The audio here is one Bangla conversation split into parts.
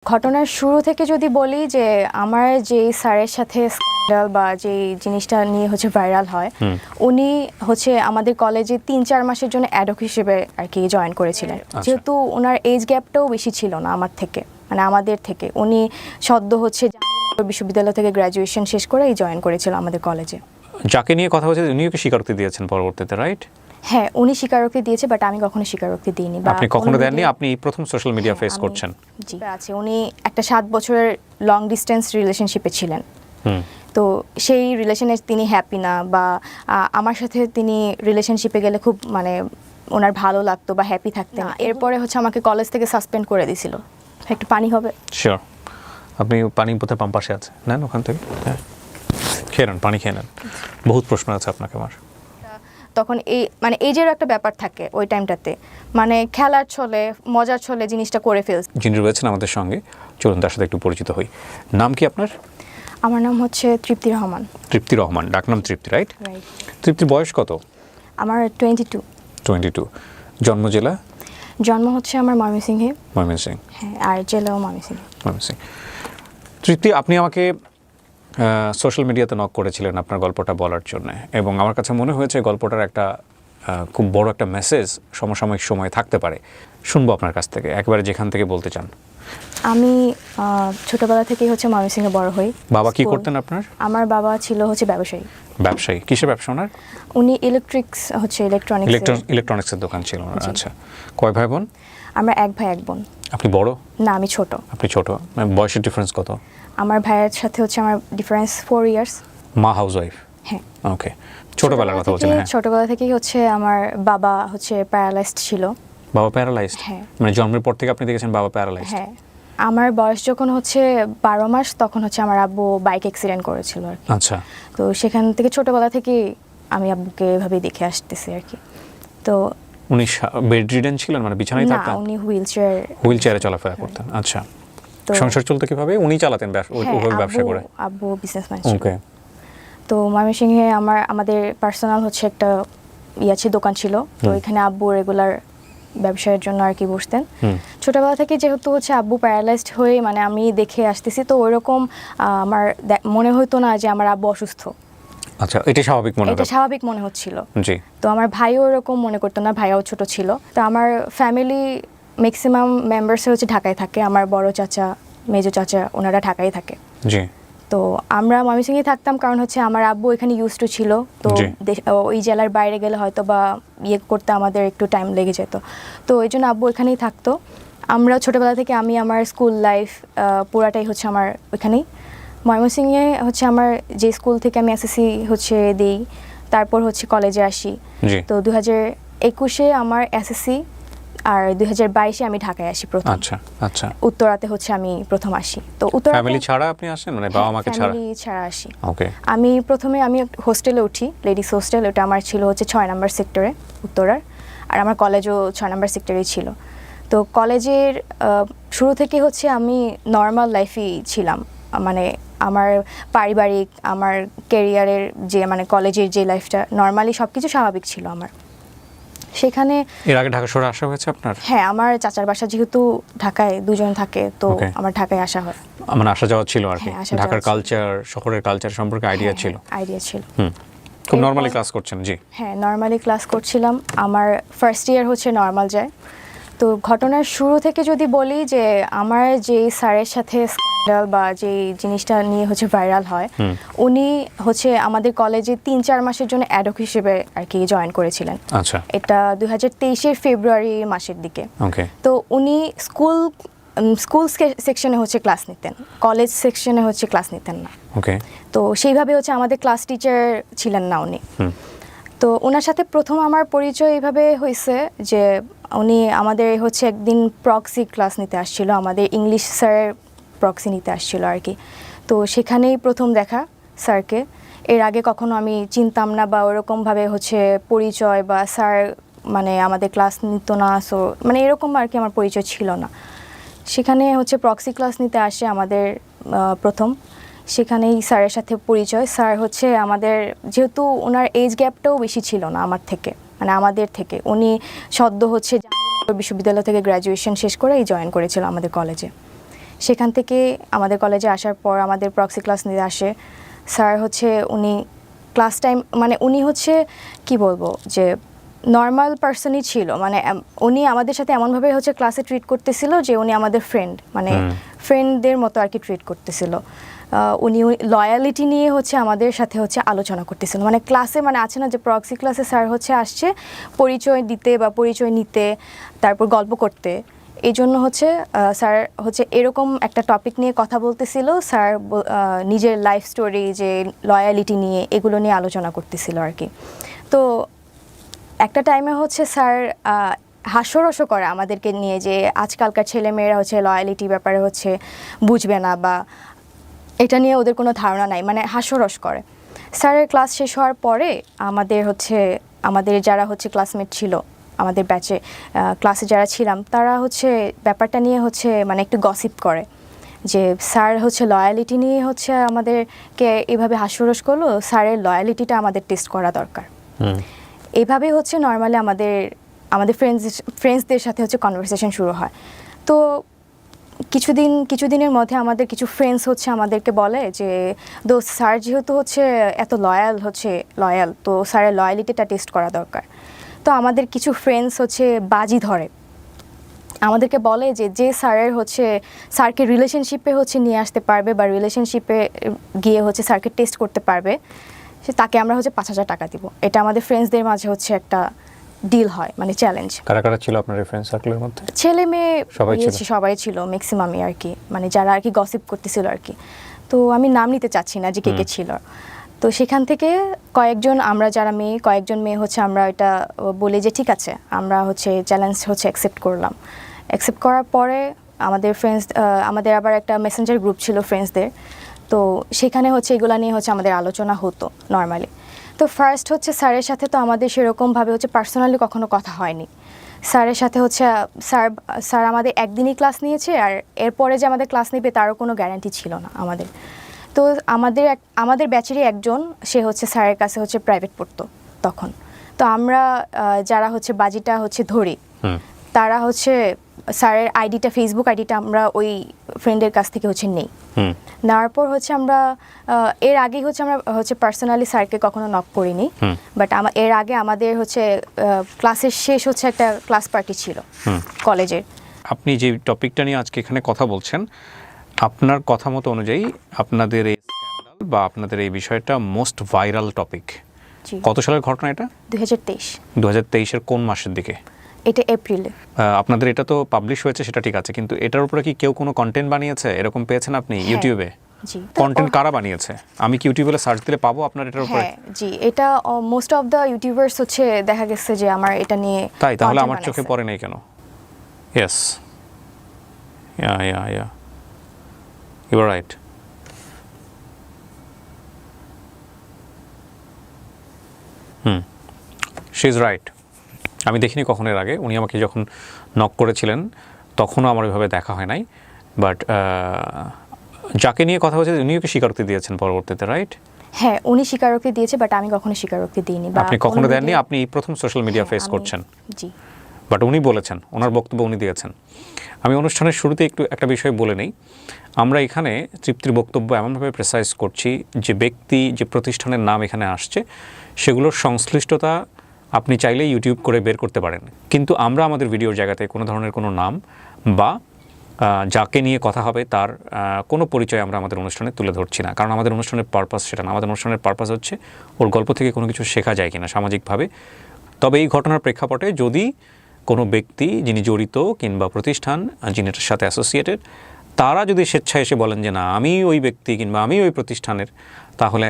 ঘটনার শুরু থেকে যদি বলি যে আমার যে স্যারের সাথে স্ক্যান্ডাল বা যে জিনিসটা নিয়ে ভাইরাল হয়, উনি আমাদের কলেজে ৩-৪ মাসের জন্য অ্যাডহক হিসেবে আর কি জয়েন করেছিলেন। যেহেতু ওনার এজ গ্যাপটাও বেশি ছিল না আমার থেকে, মানে আমাদের থেকে। উনি সদ্য বিশ্ববিদ্যালয় থেকে গ্র্যাজুয়েশন শেষ করেই জয়েন করেছিল আমাদের কলেজে। যাকে নিয়ে কথা হচ্ছে উনিও কি স্বীকারোক্তি দিয়েছেন পরবর্তীতে, রাইট? হ্যাঁ, উনি স্বীকারোক্তি দিয়েছে, বাট আমি কখনো স্বীকারোক্তি দিইনি। আপনি কখনো দেননি? আপনি প্রথম সোশ্যাল মিডিয়া ফেস করছেন। জি আছে। উনি একটা 7 বছরের লং ডিস্টেন্স রিলেশনশিপে ছিলেন। তো সেই রিলেশনে তিনি হ্যাপি না, বা আমার সাথে তিনি রিলেশনশিপে গেলে খুব মানে ওনার ভালো লাগতো বা হ্যাপি থাকতেন। এরপরে আমাকে কলেজ থেকে সাসপেন্ড করে দিয়েছিল। একটু পানি হবে? শিওর। আপনি পানি বোধহয় পাম্পাসে আছে, নেন ওখান থেকে। হ্যাঁ, খেয়ে নেন, পানি খেয়ে নেন। বহুত প্রশ্ন আছে আপনাকে আমার। তখন মানে এজের একটা ব্যাপার থাকে ওই টাইমটাতে, মানে খেলার ছলে মজার ছলে জিনিসটা করে ফেলছে। যিনি রয়েছেন আমাদের সঙ্গে, চলুন তার সাথে একটু পরিচিত হই। নাম কি আপনার? আমার নাম তৃপ্তি রহমান। তৃপ্তি রহমান, ডাকনাম তৃপ্তি, রাইট? তৃপ্তির বয়স কত? আমার 22। 22। জন্ম জেলা? জন্ম আমার ময়মনসিংহে। ময়মনসিংহ। হ্যাঁ, আর জেলাও ময়মনসিংহ। তৃপ্তি, আপনি আমাকে সোশ্যাল মিডিয়াতে নক করেছিলেন আপনার গল্পটা বলার জন্য, এবং আমার কাছে মনে হয়েছে গল্পটার একটা খুব বড় একটা মেসেজ সমসাময়িক সময়ে থাকতে পারে। শুনবো আপনার কাছ থেকে, একেবারে যেখান থেকে বলতে চান। আমি ছোটবেলা থেকেই ময়মনসিংহে বড় হই। বাবা কি করতেন আপনার? আমার বাবা ছিল ব্যবসায়ী। ব্যবসায়ী? কিসের ব্যবসা ওনার? উনি ইলেকট্রনিক্সের দোকান ছিল। আচ্ছা, কয় ভাই বোন? আমরা এক ভাই এক বোন। আপনি বড়? না, আমি ছোট। আপনি ছোট। বয়সের ডিফারেন্স কত? আমার ভাইয়ের সাথে আমার ডিফারেন্স 4 ইয়ার্স। মা হাউসওয়াইফ? হ্যাঁ। ওকে, ছোটবেলার কথা বলছেন? হ্যাঁ, ছোটবেলা থেকেই আমার বাবা প্যারালাইজড ছিল। বাবা প্যারালাইজড? হ্যাঁ। মানে জন্মের পর থেকে আপনি দেখেছেন বাবা প্যারালাইজড? হ্যাঁ। আমার বয়স যখন 12 মাস, তখন আমার আব্বু বাইক অ্যাক্সিডেন্ট করেছিল আর কি। আচ্ছা। তো সেখান থেকে ছোটবেলা থেকে আমি আব্বুকে এভাবে দেখে আসতেছি আর কি। তো উনি বেডরিডেন ছিলেন, মানে বিছানায় থাকতেন? না, উনি হুইলচেয়ারে চলাফেরা করতেন। আচ্ছা। সংসার চলতে কিভাবে? উনি চালাতেন ওইভাবে ব্যবসা করে? আব্বু বিজনেসম্যান ছিল। ওকে। তো ময়মনসিংহে আমাদের পার্সোনাল একটা দোকান ছিল। তো এখানে আব্বু রেগুলার ব্যবসায়ের জন্য আর কি বসতেন। ছোটবেলা থেকে যেহেতু আব্বু প্যারালাইজড হয়ে মানে আমি দেখে আসতেছি, তো ওইরকম আমার মনে হতো না যে আমার আব্বু অসুস্থ। আচ্ছা, এটা স্বাভাবিক মনে হচ্ছিল। জি। তো আমার ভাইও এরকম মনে করতো না, ভাইয়াও ছোট ছিল। তো আমার ফ্যামিলি ম্যাক্সিমাম মেম্বার্স ঢাকায় থাকে। আমার বড় চাচা, মেজো চাচা, ওনারা ঢাকায় থাকে। জি। তো আমরা ময়মনসিংহে থাকতাম, কারণ আমার আব্বু এখানে ইউজ টু ছিল। তো ওই জেলার বাইরে গেলে হয়তো বা করতে আমাদের একটু টাইম লেগে যেত। তো এই জন্য আব্বু এখানেই থাকতো। আমরা ছোটবেলা থেকে আমি আমার স্কুল লাইফ পুরাটাই আমার ওইখানেই। ময়মনসিংহে আমার যে স্কুল থেকে আমি এসএসসি দিই, তারপর কলেজে আসি। তো 2021-এ আমার এসএসসি, আর 2022-এ আমি ঢাকায় আসি প্রথম। আচ্ছা আচ্ছা। উত্তরাতে আমি প্রথম আসি। তো উত্তরা ফ্যামিলি ছাড়া আপনি আসেন, মানে বাবা মাকে ছাড়া? ফ্যামিলি ছাড়া আসি। ওকে। আমি প্রথমে হোস্টেলে উঠি, লেডিস হোস্টেল। ওটা আমার ছিল 6 নম্বর সেক্টরে, উত্তরার। আর আমার কলেজও 6 নম্বর সেক্টরেই ছিল। তো কলেজের শুরু থেকে আমি নর্মাল লাইফই ছিলাম। মানে আমার পারিবারিক, আমার ক্যারিয়ারের যে মানে কলেজের যে লাইফটা, নর্মালি সবকিছু স্বাভাবিক ছিল আমার সেখানে। এর আগে ঢাকা শহরে আসা হয়েছে আপনার? হ্যাঁ, আমার চাচার বাসা যেহেতু ঢাকায়, দুজন থাকে, তো আমার ঢাকায় আসা হয়। মানে আসা যাওয়া ছিল আর কি। ঢাকার কালচার, শহরের কালচার সম্পর্কে আইডিয়া ছিল? খুব নরমালি ক্লাস করছেন? জি হ্যাঁ, নরমালি ক্লাস করছিলাম। আমার ফার্স্ট ইয়ার নরমাল যায়। তো ঘটনার শুরু থেকে যদি বলি যে আমার যে স্যারের সাথে স্ক্যান্ডাল বা যে জিনিসটা নিয়ে ভাইরাল হয়, উনি আমাদের কলেজে 3-4 মাসের জন্য অ্যাডহক হিসেবে আর কি জয়েন করেছিলেন। আচ্ছা। এটা 2023-এর ফেব্রুয়ারি মাসের দিকে। ওকে। তো উনি স্কুল সেকশনে ক্লাস নিতেন, কলেজ সেকশনে ক্লাস নিতেন না। ওকে। তো সেইভাবে আমাদের ক্লাস টিচার ছিলেন না উনি। তো ওনার সাথে প্রথম আমার পরিচয় এইভাবে হয়েছে যে উনি আমাদের একদিন প্রক্সি ক্লাস নিতে আসছিল, আমাদের ইংলিশ স্যারের প্রক্সি নিতে আসছিল আর কি। তো সেখানেই প্রথম দেখা স্যারকে। এর আগে কখনো আমি চিনতাম না, বা ওরকমভাবে পরিচয় বা স্যার মানে আমাদের ক্লাস নিত না, সো মানে এরকম আর কি আমার পরিচয় ছিল না। সেখানে প্রক্সি ক্লাস নিতে আসে আমাদের প্রথম। সেখানেই স্যারের সাথে পরিচয়। স্যার আমাদের, যেহেতু ওনার এজ গ্যাপটাও বেশি ছিল না আমার থেকে, মানে আমাদের থেকে। উনি সদ্য বিশ্ববিদ্যালয় থেকে গ্র্যাজুয়েশন শেষ করেই জয়েন করেছিল আমাদের কলেজে। সেখান থেকে আমাদের কলেজে আসার পর আমাদের প্রক্সি ক্লাস নিতে আসে। স্যার হচ্ছে উনি ক্লাস টাইম মানে উনি হচ্ছে কি বলবো যে নর্মাল পার্সনই ছিল, মানে উনি আমাদের সাথে এমনভাবে হচ্ছে ক্লাসে ট্রিট করতেছিল যে উনি আমাদের ফ্রেন্ড, মানে ফ্রেন্ডদের মতো আর কি ট্রিট করতেছিল। উনি লয়ালিটি নিয়ে হচ্ছে আমাদের সাথে হচ্ছে আলোচনা করতেছিল, মানে ক্লাসে মানে আছে না যে প্রক্সি ক্লাসে স্যার হচ্ছে আসছে পরিচয় দিতে বা পরিচয় নিতে, তারপর গল্প করতে। এই জন্য হচ্ছে স্যার হচ্ছে এরকম একটা টপিক নিয়ে কথা বলতেছিল। স্যার নিজের লাইফ স্টোরি যে লয়ালিটি নিয়ে এগুলো নিয়ে আলোচনা করতেছিল আর কি। তো একটা টাইমে হচ্ছে স্যার হাস্যরসও করে আমাদেরকে নিয়ে যে আজকালকার ছেলেমেয়েরা হচ্ছে লয়ালিটি ব্যাপারে হচ্ছে বুঝবে না বা এটা নিয়ে ওদের কোনো ধারণা নাই, মানে হাস্যরস করে। স্যারের ক্লাস শেষ হওয়ার পরে আমাদের যারা হচ্ছে ক্লাসমেট ছিল, আমাদের ব্যাচে ক্লাসে যারা ছিলাম, তারা হচ্ছে ব্যাপারটা নিয়ে হচ্ছে মানে একটু গসিপ করে যে স্যার হচ্ছে লয়ালিটি নিয়ে হচ্ছে আমাদেরকে এভাবে হাস্যরস করলো, স্যারের লয়ালিটিটা আমাদের টেস্ট করা দরকার। এইভাবে হচ্ছে নর্মালি আমাদের ফ্রেন্ডসদের সাথে হচ্ছে কনভারসেশন শুরু হয়। তো কিছুদিনের মধ্যে আমাদের কিছু ফ্রেন্ডস হচ্ছে আমাদেরকে বলে যে দোস্ত, স্যার যেহেতু হচ্ছে এত লয়াল, তো স্যারের লয়ালিটিটা টেস্ট করা দরকার। তো আমাদের কিছু ফ্রেন্ডস হচ্ছে বাজি ধরে, আমাদেরকে বলে যে স্যারকে রিলেশনশিপে হচ্ছে নিয়ে আসতে পারবে বা রিলেশনশিপে গিয়ে হচ্ছে স্যারকে টেস্ট করতে পারবে, তাকে আমরা হচ্ছে 5,000 টাকা দিব। এটা আমাদের ফ্রেন্ডসদের মাঝে হচ্ছে একটা ডিল হয়, মানে চ্যালেঞ্জ। কারা কারা ছিল আপনার ফ্রেন্ড সার্কেলের মধ্যে? ছেলে মেয়ে সবাই ছিল ম্যাক্সিমামই আর কি, মানে যারা আর কি গসিপ করতেছিল আর কি। তো আমি নাম নিতে চাচ্ছি না যে কে ছিল। তো সেখান থেকে কয়েকজন মেয়ে হচ্ছে আমরা এটা বলি যে ঠিক আছে, আমরা হচ্ছে চ্যালেঞ্জ হচ্ছে অ্যাকসেপ্ট করলাম। অ্যাকসেপ্ট করার পরে আমাদের আবার একটা মেসেঞ্জার গ্রুপ ছিল ফ্রেন্ডসদের। তো সেখানে হচ্ছে এগুলো নিয়ে হচ্ছে আমাদের আলোচনা হতো নর্মালি। তো ফার্স্ট হচ্ছে স্যারের সাথে তো আমাদের সেরকমভাবে হচ্ছে পার্সোনালি কখনো কথা হয়নি। স্যারের সাথে হচ্ছে স্যার আমাদের একদিনই ক্লাস নিয়েছে, আর এরপরে যে আমাদের ক্লাস নেবে তারও কোনো গ্যারান্টি ছিল না আমাদের। তো আমাদের ব্যাচেরই একজন, সে হচ্ছে স্যারের কাছে হচ্ছে প্রাইভেট পড়তো তখন। তো আমরা যারা হচ্ছে বাজিটা হচ্ছে ধরি, তারা হচ্ছে স্যারের ফেসবুক আইডিটা আমরা ওই ফ্রেন্ডের কাছ থেকে হচ্ছে নেই। নেওয়ার পর হচ্ছে আমরা এর আগেই হচ্ছে আমরা হচ্ছে পার্সোনালি স্যারকে কখনো নক করিনি, বাট এর আগে আমাদের হচ্ছে ক্লাসের শেষ হচ্ছে একটা ক্লাস পার্টি ছিল কলেজের। আপনি যে টপিকটা নিয়ে আজকে এখানে কথা বলছেন, আপনার কথা মতো অনুযায়ী আপনাদের এই স্ক্যান্ডাল বা আপনাদের এই বিষয়টা মোস্ট ভাইরাল টপিক। কত সালের ঘটনা এটা? 2023। 2023-এর কোন মাসের দিকে? এটা এপ্রিলে। আপনাদের এটা তো পাবলিশ হয়েছে, সেটা ঠিক আছে, কিন্তু এটার উপরে কি কেউ কোনো কন্টেন্ট বানিয়েছে? এরকম পেয়েছেন আপনি ইউটিউবে? জি। কন্টেন্ট কারা বানিয়েছে? আমি কি ইউটিউবে সার্চ দিলে পাবো আপনার এটার উপরে? হ্যাঁ জি, এটা মোস্ট অফ দ্য ইউটিউবার্স হচ্ছে দেখা গেছে যে আমার এটা নিয়ে। তাই? তাহলে আমার চোখে পড়ে নাই কেন? Yes, yeah you are right. She is right. আমি দেখিনি কখন এর আগে। উনি আমাকে যখন নক করেছিলেন তখনও আমার ওইভাবে দেখা হয় নাই, বাট যাকে নিয়ে কথা হচ্ছে উনিও কি স্বীকারোক্তি দিয়েছেন পরবর্তীতে, রাইট? হ্যাঁ, উনি স্বীকারোক্তি দিয়েছে, বাট আমি কখনো স্বীকারোক্তি দিইনি। আপনি কখনো দেননি? আপনি প্রথম সোশ্যাল মিডিয়া ফেস করছেন। জি। বাট উনি বলেছেন, ওনার বক্তব্য উনি দিয়েছেন। আমি অনুষ্ঠানের শুরুতে একটা বিষয় বলে নেই। আমরা এখানে তৃপ্তির বক্তব্য এমনভাবে প্রেসাইজ করছি যে ব্যক্তি, যে প্রতিষ্ঠানের নাম এখানে আসছে, সেগুলোর সংশ্লিষ্টতা আপনি চাইলে ইউটিউব করে বের করতে পারেন, কিন্তু আমরা আমাদের ভিডিওর জায়গাতে কোনো ধরনের কোনো নাম বা যাকে নিয়ে কথা হবে তার কোনো পরিচয় আমরা আমাদের অনুষ্ঠানে তুলে ধরছি না, কারণ আমাদের অনুষ্ঠানের পারপাস সেটা না। আমাদের অনুষ্ঠানের পারপাস হচ্ছে ওর গল্প থেকে কোনো কিছু শেখা যায় কিনা সামাজিকভাবে। তবে এই ঘটনার প্রেক্ষাপটে যদি কোনো ব্যক্তি যিনি জড়িত কিংবা প্রতিষ্ঠান যিনি এটার সাথে অ্যাসোসিয়েটেড, তারা যদি স্বেচ্ছায় এসে বলেন যে না আমি ওই ব্যক্তি কিংবা আমি ওই প্রতিষ্ঠানের, তাহলে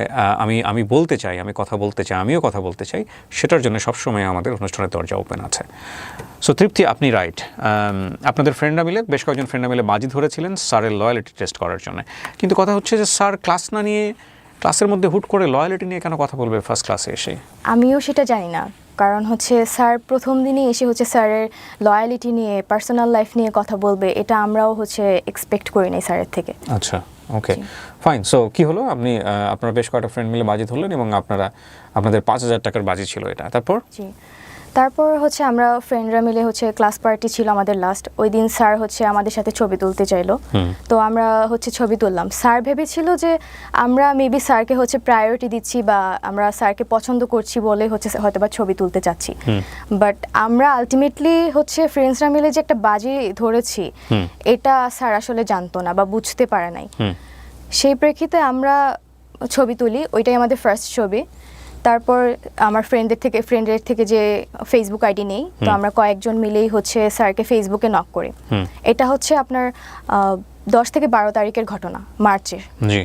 আমি বলতে চাই, আমি কথা বলতে চাই, আমিও কথা বলতে চাই, সেটার জন্য সবসময় আমাদের অনুষ্ঠানের দরজা ওপেন আছে। সো তৃপ্তি, আপনি রাইট। আপনাদের ফ্রেন্ডরা মিলে, বেশ কয়েকজন ফ্রেন্ডরা মিলে বাজি ধরেছিলেন স্যারের লয়ালিটি টেস্ট করার জন্য, কিন্তু কথা হচ্ছে যে স্যার ক্লাস না নিয়ে ক্লাসের মধ্যে হুট করে লয়ালিটি নিয়ে কেন কথা বলবে ফার্স্ট ক্লাসে এসে? আমিও সেটা জানি না, কারণ হচ্ছে স্যার প্রথম দিনই এসে হচ্ছে স্যারের লয়ালিটি নিয়ে, পার্সোনাল লাইফ নিয়ে কথা বলবে, এটা আমরাও হচ্ছে এক্সপেক্ট করি নাই স্যারের থেকে। আচ্ছা, ওকে, ফাইন। সো কি হলো? আপনারা বেশ কয়েকটা ফ্রেন্ড মিলে বাজি ধরলেন এবং আপনাদের 5,000 টাকার বাজি ছিল এটা, তারপর? জি। তারপর হচ্ছে আমরা ফ্রেন্ডরা মিলে হচ্ছে ক্লাস পার্টি ছিল আমাদের লাস্ট, ওই দিন স্যার হচ্ছে আমাদের সাথে ছবি তুলতে চাইলো। তো আমরা হচ্ছে ছবি তুললাম। স্যার ভেবেছিল যে আমরা মেবি স্যারকে হচ্ছে প্রায়োরিটি দিচ্ছি বা আমরা স্যারকে পছন্দ করছি বলে হচ্ছে হয়তো বা ছবি তুলতে চাচ্ছি, বাট আমরা আলটিমেটলি হচ্ছে ফ্রেন্ডসরা মিলে যে একটা বাজি ধরেছি এটা স্যার আসলে জানতো না বা বুঝতে পারে নাই। সেই প্রেক্ষিতে আমরা ছবি তুলি, ওইটাই আমাদের ফার্স্ট ছবি। তারপর আমার ফ্রেন্ডের থেকে যে ফেসবুক আইডি নেই, তো আমরা কয়েকজন মিলেই হচ্ছে স্যারকে ফেসবুকে নক করি। এটা হচ্ছে আপনার 10 থেকে 12 তারিখের ঘটনা, মার্চের। জি।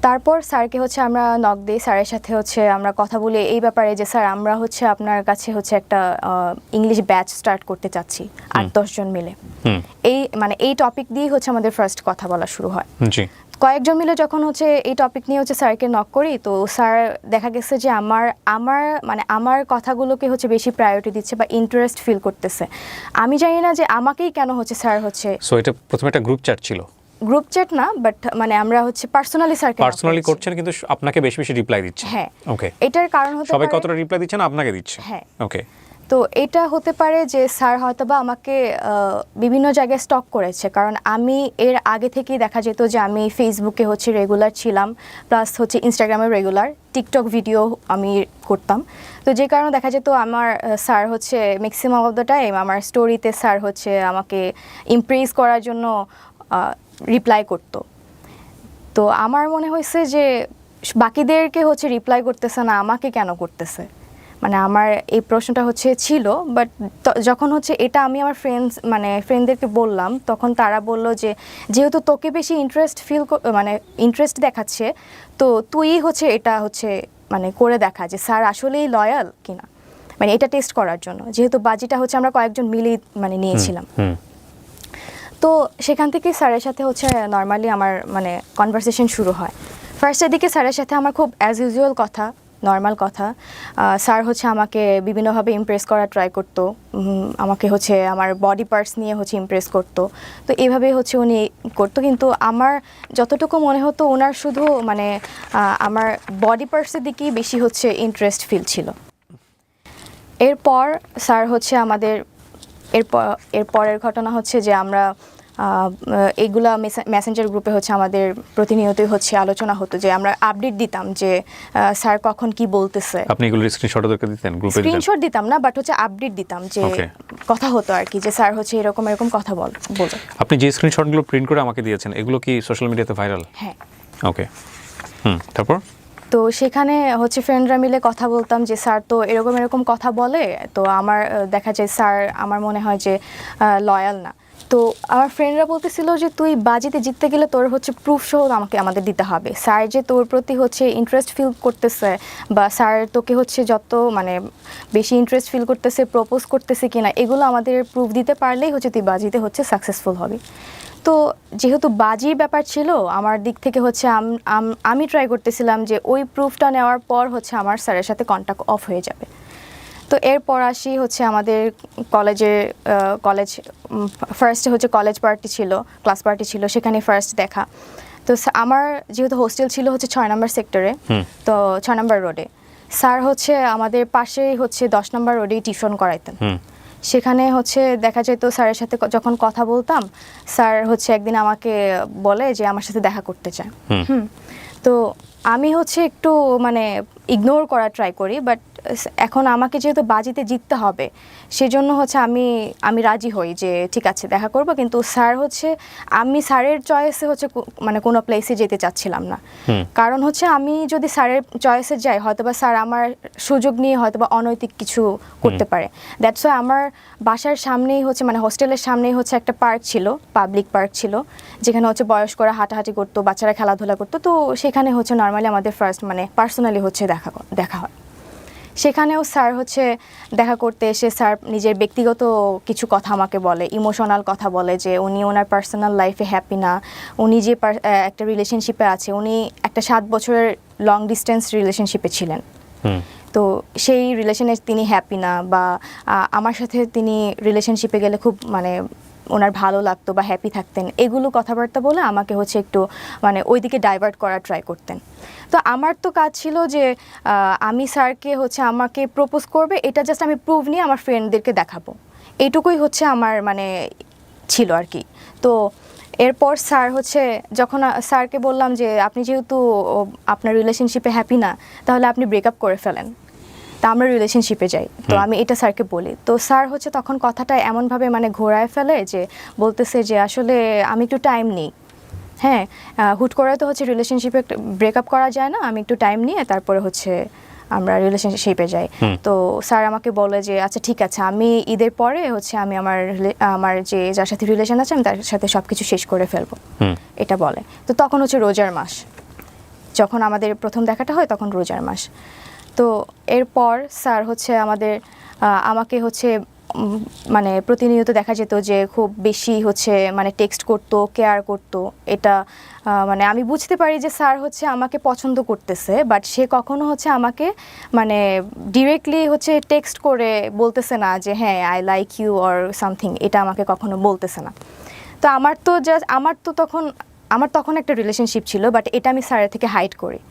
তারপর স্যারকে হচ্ছে আমরা নক দিই, স্যারের সাথে হচ্ছে আমরা কথা বলি এই ব্যাপারে যে স্যার আমরা হচ্ছে আপনার কাছে হচ্ছে একটা ইংলিশ ব্যাচ স্টার্ট করতে চাচ্ছি 8-10 জন মিলে। এই টপিক দিয়ে হচ্ছে আমাদের ফার্স্ট কথা বলা শুরু হয়। জি। কয়েকজন মিলে যখন হচ্ছে এই টপিক নিয়ে হচ্ছে স্যারকে নক করি, তো স্যার দেখা গেছে যে আমার কথাগুলোকে হচ্ছে বেশি প্রায়োরিটি দিচ্ছে বা ইন্টারেস্ট ফিল করতেছে। আমি জানি না যে আমাকেই কেন হচ্ছে স্যার হচ্ছে। সো এটা প্রথমে একটা গ্রুপ চ্যাট ছিল? গ্রুপ চ্যাট না, বাট আমরা হচ্ছে পার্সোনালি করছেন, কিন্তু আপনাকে বেশি বেশি রিপ্লাই দিচ্ছে। হ্যাঁ, ওকে। এটার কারণ হতে সবাই পারে কতটা রিপ্লাই দিচ্ছে না আপনাকে দিচ্ছে? হ্যাঁ, ওকে। তো এটা হতে পারে যে স্যার হয়তোবা আমাকে বিভিন্ন জায়গায় স্টক করেছে, কারণ আমি এর আগে থেকেই দেখা যেত যে আমি ফেসবুকে হচ্ছে রেগুলার ছিলাম, প্লাস হচ্ছে ইনস্টাগ্রামে রেগুলার, টিকটক ভিডিও আমি করতাম। তো যে কারণে দেখা যেত আমার স্যার হচ্ছে ম্যাক্সিমাম অফ দ্য টাইম আমার স্টোরিতে স্যার হচ্ছে আমাকে ইমপ্রেস করার জন্য রিপ্লাই করতো। তো আমার মনে হয়েছে যে বাকিদেরকে হচ্ছে রিপ্লাই করতেছে না, আমাকে কেন করতেছে, আমার এই প্রশ্নটা হচ্ছে ছিল। বাট যখন হচ্ছে এটা আমি আমার ফ্রেন্ডদেরকে বললাম, তখন তারা বলল যে যেহেতু তোকে বেশি ইন্টারেস্ট দেখাচ্ছে, তো তুই হচ্ছে এটা হচ্ছে করে দেখা যে স্যার আসলেই লয়াল কিনা, এটা টেস্ট করার জন্য, যেহেতু বাজিটা হচ্ছে আমরা কয়েকজন মিলেই নিয়েছিলাম। তো সেখান থেকে স্যারের সাথে হচ্ছে নর্মালি আমার কনভারসেশন শুরু হয়। ফার্স্টের দিকে স্যারের সাথে আমার খুব অ্যাজ ইউজুয়াল কথা, নর্মাল কথা। স্যার হচ্ছে আমাকে বিভিন্নভাবে ইমপ্রেস করার ট্রাই করতো, আমাকে হচ্ছে আমার বডি পার্টস নিয়ে হচ্ছে ইমপ্রেস করতো। তো এইভাবেই হচ্ছে উনি করতো, কিন্তু আমার যতটুকু মনে হতো ওনার শুধু আমার বডি পার্টসের দিকেই বেশি হচ্ছে ইন্টারেস্ট ফিল ছিল। এরপর স্যার হচ্ছে আমাদের এরপরের ঘটনা হচ্ছে যে আমরা এইগুলা মেসেঞ্জার গ্রুপে হচ্ছে আমাদের প্রতিনিয়তই হচ্ছে আলোচনা হতো, যে আমরা আপডেট দিতাম যে স্যার কখন কি বলতেছে। আপনি এগুলো স্ক্রিনশট ওদেরকে দিতেন? গ্রুপে স্ক্রিনশট দিতাম না, বাট হচ্ছে আপডেট দিতাম যে কথা হতো আর কি, যে স্যার হচ্ছে এরকম কথা বলে। আপনি যে স্ক্রিনশটগুলো প্রিন্ট করে আমাকে দিয়েছেন, এগুলো কি সোশ্যাল মিডিয়াতে ভাইরাল? হ্যাঁ। ওকে। তারপর তো সেখানে হচ্ছে ফ্রেন্ডরা মিলে কথা বলতাম যে স্যার তো এরকম কথা বলে, তো আমার দেখা যায় স্যার আমার মনে হয় যে লয়াল না। তো আমার ফ্রেন্ডরা বলতেছিল যে তুই বাজিতে জিততে গেলে তোর হচ্ছে প্রুফ সহ আমাদের দিতে হবে, স্যার যে তোর প্রতি হচ্ছে ইন্টারেস্ট ফিল করতেছে বা স্যার তোকে হচ্ছে যত বেশি ইন্টারেস্ট ফিল করতেছে, প্রপোজ করতেছে কিনা, এগুলো আমাদের প্রুফ দিতে পারলেই হচ্ছে তুই বাজিতে হচ্ছে সাকসেসফুল হবি। তো যেহেতু বাজির ব্যাপার ছিল আমার দিক থেকে হচ্ছে আমি ট্রাই করতেছিলাম যে ওই প্রুফটা নেওয়ার পর হচ্ছে আমার স্যারের সাথে কন্ট্যাক্ট অফ হয়ে যাবে। তো এরপর আসি হচ্ছে আমাদের ফার্স্টে হচ্ছে কলেজ পার্টি ছিল, ক্লাস পার্টি ছিল, সেখানে ফার্স্ট দেখা। তো আমার যেহেতু হোস্টেল ছিল হচ্ছে 6 নম্বর সেক্টরে, তো 6 নম্বর রোডে, স্যার হচ্ছে আমাদের পাশেই হচ্ছে 10 নম্বর রোডেই টিউশন করাইতেন। সেখানে হচ্ছে দেখা যেত স্যারের সাথে যখন কথা বলতাম, স্যার হচ্ছে একদিন আমাকে বলে যে আমার সাথে দেখা করতে চায়। তো আমি হচ্ছে একটু ইগনোর করার ট্রাই করি, বাট এখন আমাকে যেহেতু বাজিতে জিততে হবে সেজন্য হচ্ছে আমি রাজি হই যে ঠিক আছে দেখা করব, কিন্তু স্যার হচ্ছে আমি স্যারের চয়েসে হচ্ছে কোনো প্লেসে যেতে চাচ্ছিলাম না। কারণ হচ্ছে আমি যদি স্যারের চয়েসে যাই, হয়তোবা স্যার আমার সুযোগ নিয়ে হয়তোবা অনৈতিক কিছু করতে পারে। দ্যাটস ওয়াই আমার বাসার সামনেই হচ্ছে হোস্টেলের সামনেই হচ্ছে একটা পার্ক ছিল, পাবলিক পার্ক ছিল, যেখানে হচ্ছে বয়স্করা হাঁটাহাঁটি করতো, বাচ্চারা খেলাধুলা করতো। তো সেখানে হচ্ছে নর্মালি আমাদের ফার্স্ট পার্সোনালি হচ্ছে দেখা হয়। সেখানেও স্যার হচ্ছে দেখা করতে এসে স্যার নিজের ব্যক্তিগত কিছু কথা আমাকে বলে, ইমোশনাল কথা বলে, যে উনি ওনার পার্সোনাল লাইফে হ্যাপি না, উনি যে একটা রিলেশনশিপে আছে, উনি একটা 7 বছরের লং ডিস্টেন্স রিলেশনশিপে ছিলেন। তো সেই রিলেশনে তিনি হ্যাপি না, বা আমার সাথে তিনি রিলেশনশিপে গেলে খুব ওনার ভালো লাগতো বা হ্যাপি থাকতেন, এগুলো কথাবার্তা বলে আমাকে হচ্ছে একটু মানে ওইদিকে ডাইভার্ট করার ট্রাই করতেন। তো আমার তো কাজ ছিল যে আমি স্যারকে হচ্ছে আমাকে প্রপোজ করবে, এটা জাস্ট আমি প্রুভ নিয়ে আমার ফ্রেন্ডদেরকে দেখাবো, এইটুকুই হচ্ছে আমার মানে ছিল আর কি। তো এরপর স্যার হচ্ছে যখন স্যারকে বললাম যে আপনি যেহেতু আপনার রিলেশনশিপে হ্যাপি না, তাহলে আপনি ব্রেকআপ করে ফেলেন, তা আমরা রিলেশনশিপে যাই। তো আমি এটা স্যারকে বলি, তো স্যার হচ্ছে তখন কথাটা এমনভাবে মানে ঘোরায় ফেলে যে বলতেছে যে আসলে আমি একটু টাইম নিই, হ্যাঁ হুট করে তো হচ্ছে রিলেশনশিপে ব্রেকআপ করা যায় না, আমি একটু টাইম নিয়ে তারপরে হচ্ছে আমরা রিলেশনশিপে যাই। তো স্যার আমাকে বলে যে আচ্ছা ঠিক আছে, আমি ঈদের পরে হচ্ছে আমি আমার যে যার সাথে রিলেশন আছে আমি তার সাথে সব কিছু শেষ করে ফেলবো, এটা বলে। তো তখন হচ্ছে রোজার মাস, যখন আমাদের প্রথম দেখাটা হয় তখন রোজার মাস। তো এরপর স্যার হচ্ছে আমাকে হচ্ছে মানে প্রতিনিয়ত দেখা যেত যে খুব বেশি হচ্ছে মানে টেক্সট করতো, কেয়ার করতো। এটা মানে আমি বুঝতে পারি যে স্যার হচ্ছে আমাকে পছন্দ করতেছে, বাট সে কখনো হচ্ছে আমাকে মানে ডিরেক্টলি হচ্ছে টেক্সট করে বলতেছে না যে হ্যাঁ I like you or something, এটা আমাকে কখনো বলতেছে না। তো আমার তখন একটা রিলেশনশিপ ছিল, বাট এটা আমি স্যারের থেকে হাইড করি।